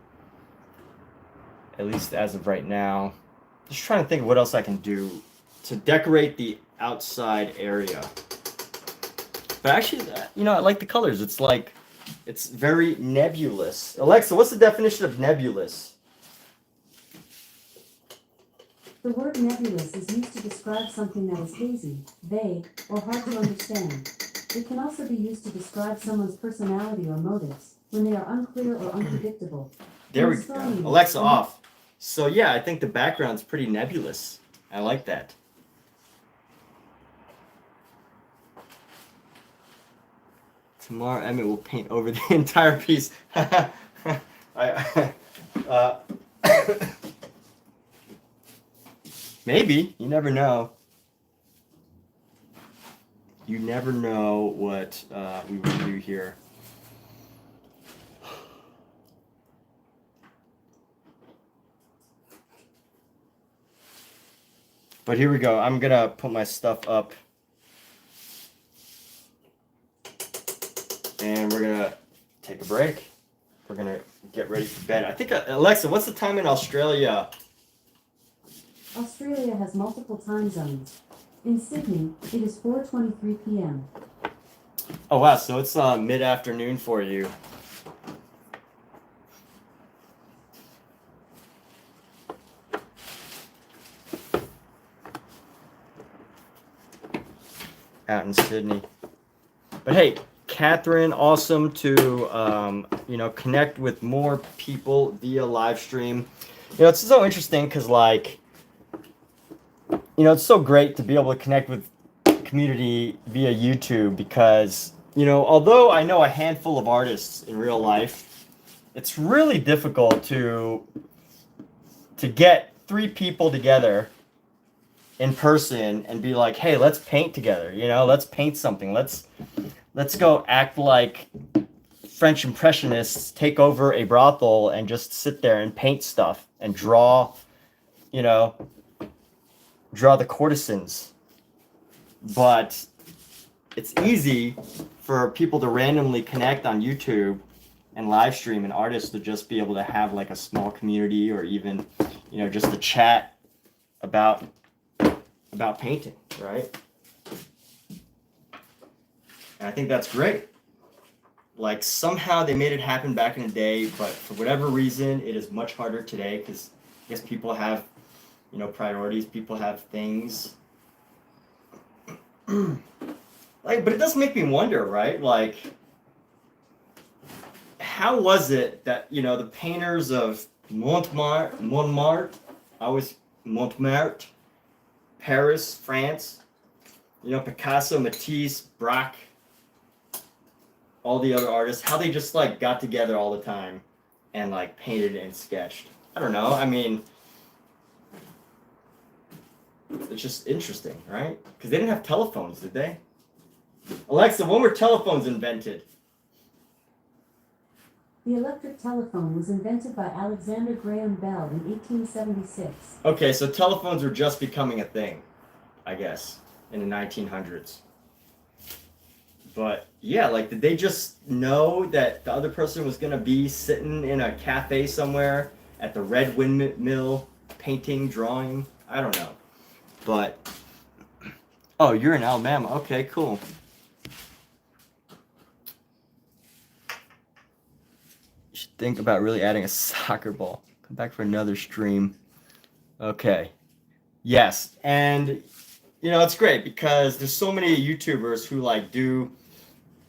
at least as of right now, just trying to think of what else I can do to decorate the outside area. But actually, you know, I like the colors. It's like, it's very nebulous. Alexa, what's the definition of nebulous? The word nebulous is used to describe something that is hazy, vague, or hard to understand. It can also be used to describe someone's personality or motives when they are unclear or unpredictable. There we go. Alexa off. So yeah, I think the background's pretty nebulous. I like that. Tomorrow, Emmett will paint over the entire piece. Maybe. You never know. You never know what we will do here. But here we go. I'm going to put my stuff up. And we're going to take a break. We're going to get ready for bed. I think, Alexa, what's the time in Australia? Australia has multiple time zones. In Sydney, it is 4:23 p.m. Oh, wow. So it's mid-afternoon for you. Out in Sydney. But hey, Catherine, awesome to you know, connect with more people via live stream. You know, it's so interesting because, like, you know, it's so great to be able to connect with community via YouTube because, you know, although I know a handful of artists in real life, it's really difficult to get 3 people together in person and be like, hey, let's paint together, you know, let's paint something. Let's go act like French Impressionists, take over a brothel and just sit there and paint stuff and draw, you know, draw the courtesans. But it's easy for people to randomly connect on YouTube and live stream, and artists to just be able to have like a small community or even, you know, just to chat about painting, right? And I think that's great. Like, somehow they made it happen back in the day, but for whatever reason, it is much harder today because I guess people have, you know, priorities, people have things. Like, but it does make me wonder, right? Like, how was it that, you know, the painters of Montmartre, Paris, France, you know, Picasso, Matisse, Braque, all the other artists, how they just like got together all the time and like painted and sketched. I don't know. I mean, it's just interesting, right? Because they didn't have telephones, did they? Alexa, when were telephones invented? The electric telephone was invented by Alexander Graham Bell in 1876. Okay, so telephones were just becoming a thing, I guess, in the 1900s. But yeah, like, did they just know that the other person was going to be sitting in a cafe somewhere at the Red Windmill painting, drawing? I don't know. But, oh, you're in Alabama. Okay, cool. You should think about really adding a soccer ball. Come back for another stream. Okay. Yes, and, you know, it's great because there's so many YouTubers who, like, do...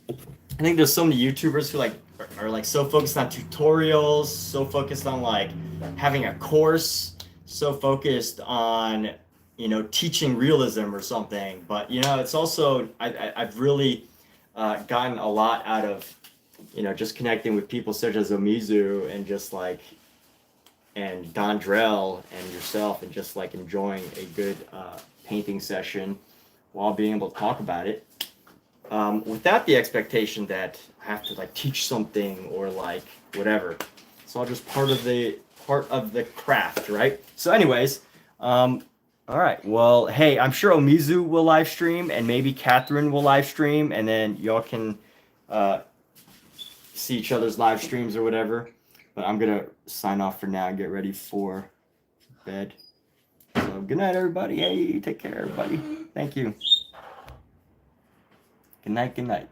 I think there's so many YouTubers who, like, are like, so focused on tutorials, so focused on, like, having a course, so focused on... you know, teaching realism or something. But, you know, it's also, I've really gotten a lot out of you know, just connecting with people such as Omizu and just like, and Dondrell and yourself, and just like enjoying a good painting session while being able to talk about it, without the expectation that I have to like teach something or like whatever. It's all just part of the craft, right? So anyways, all right, well, hey, I'm sure Omizu will live stream, and maybe Catherine will live stream, and then y'all can see each other's live streams or whatever. But I'm gonna sign off for now and get ready for bed. So good night, everybody. Hey, take care, everybody. Thank you. Good night, good night.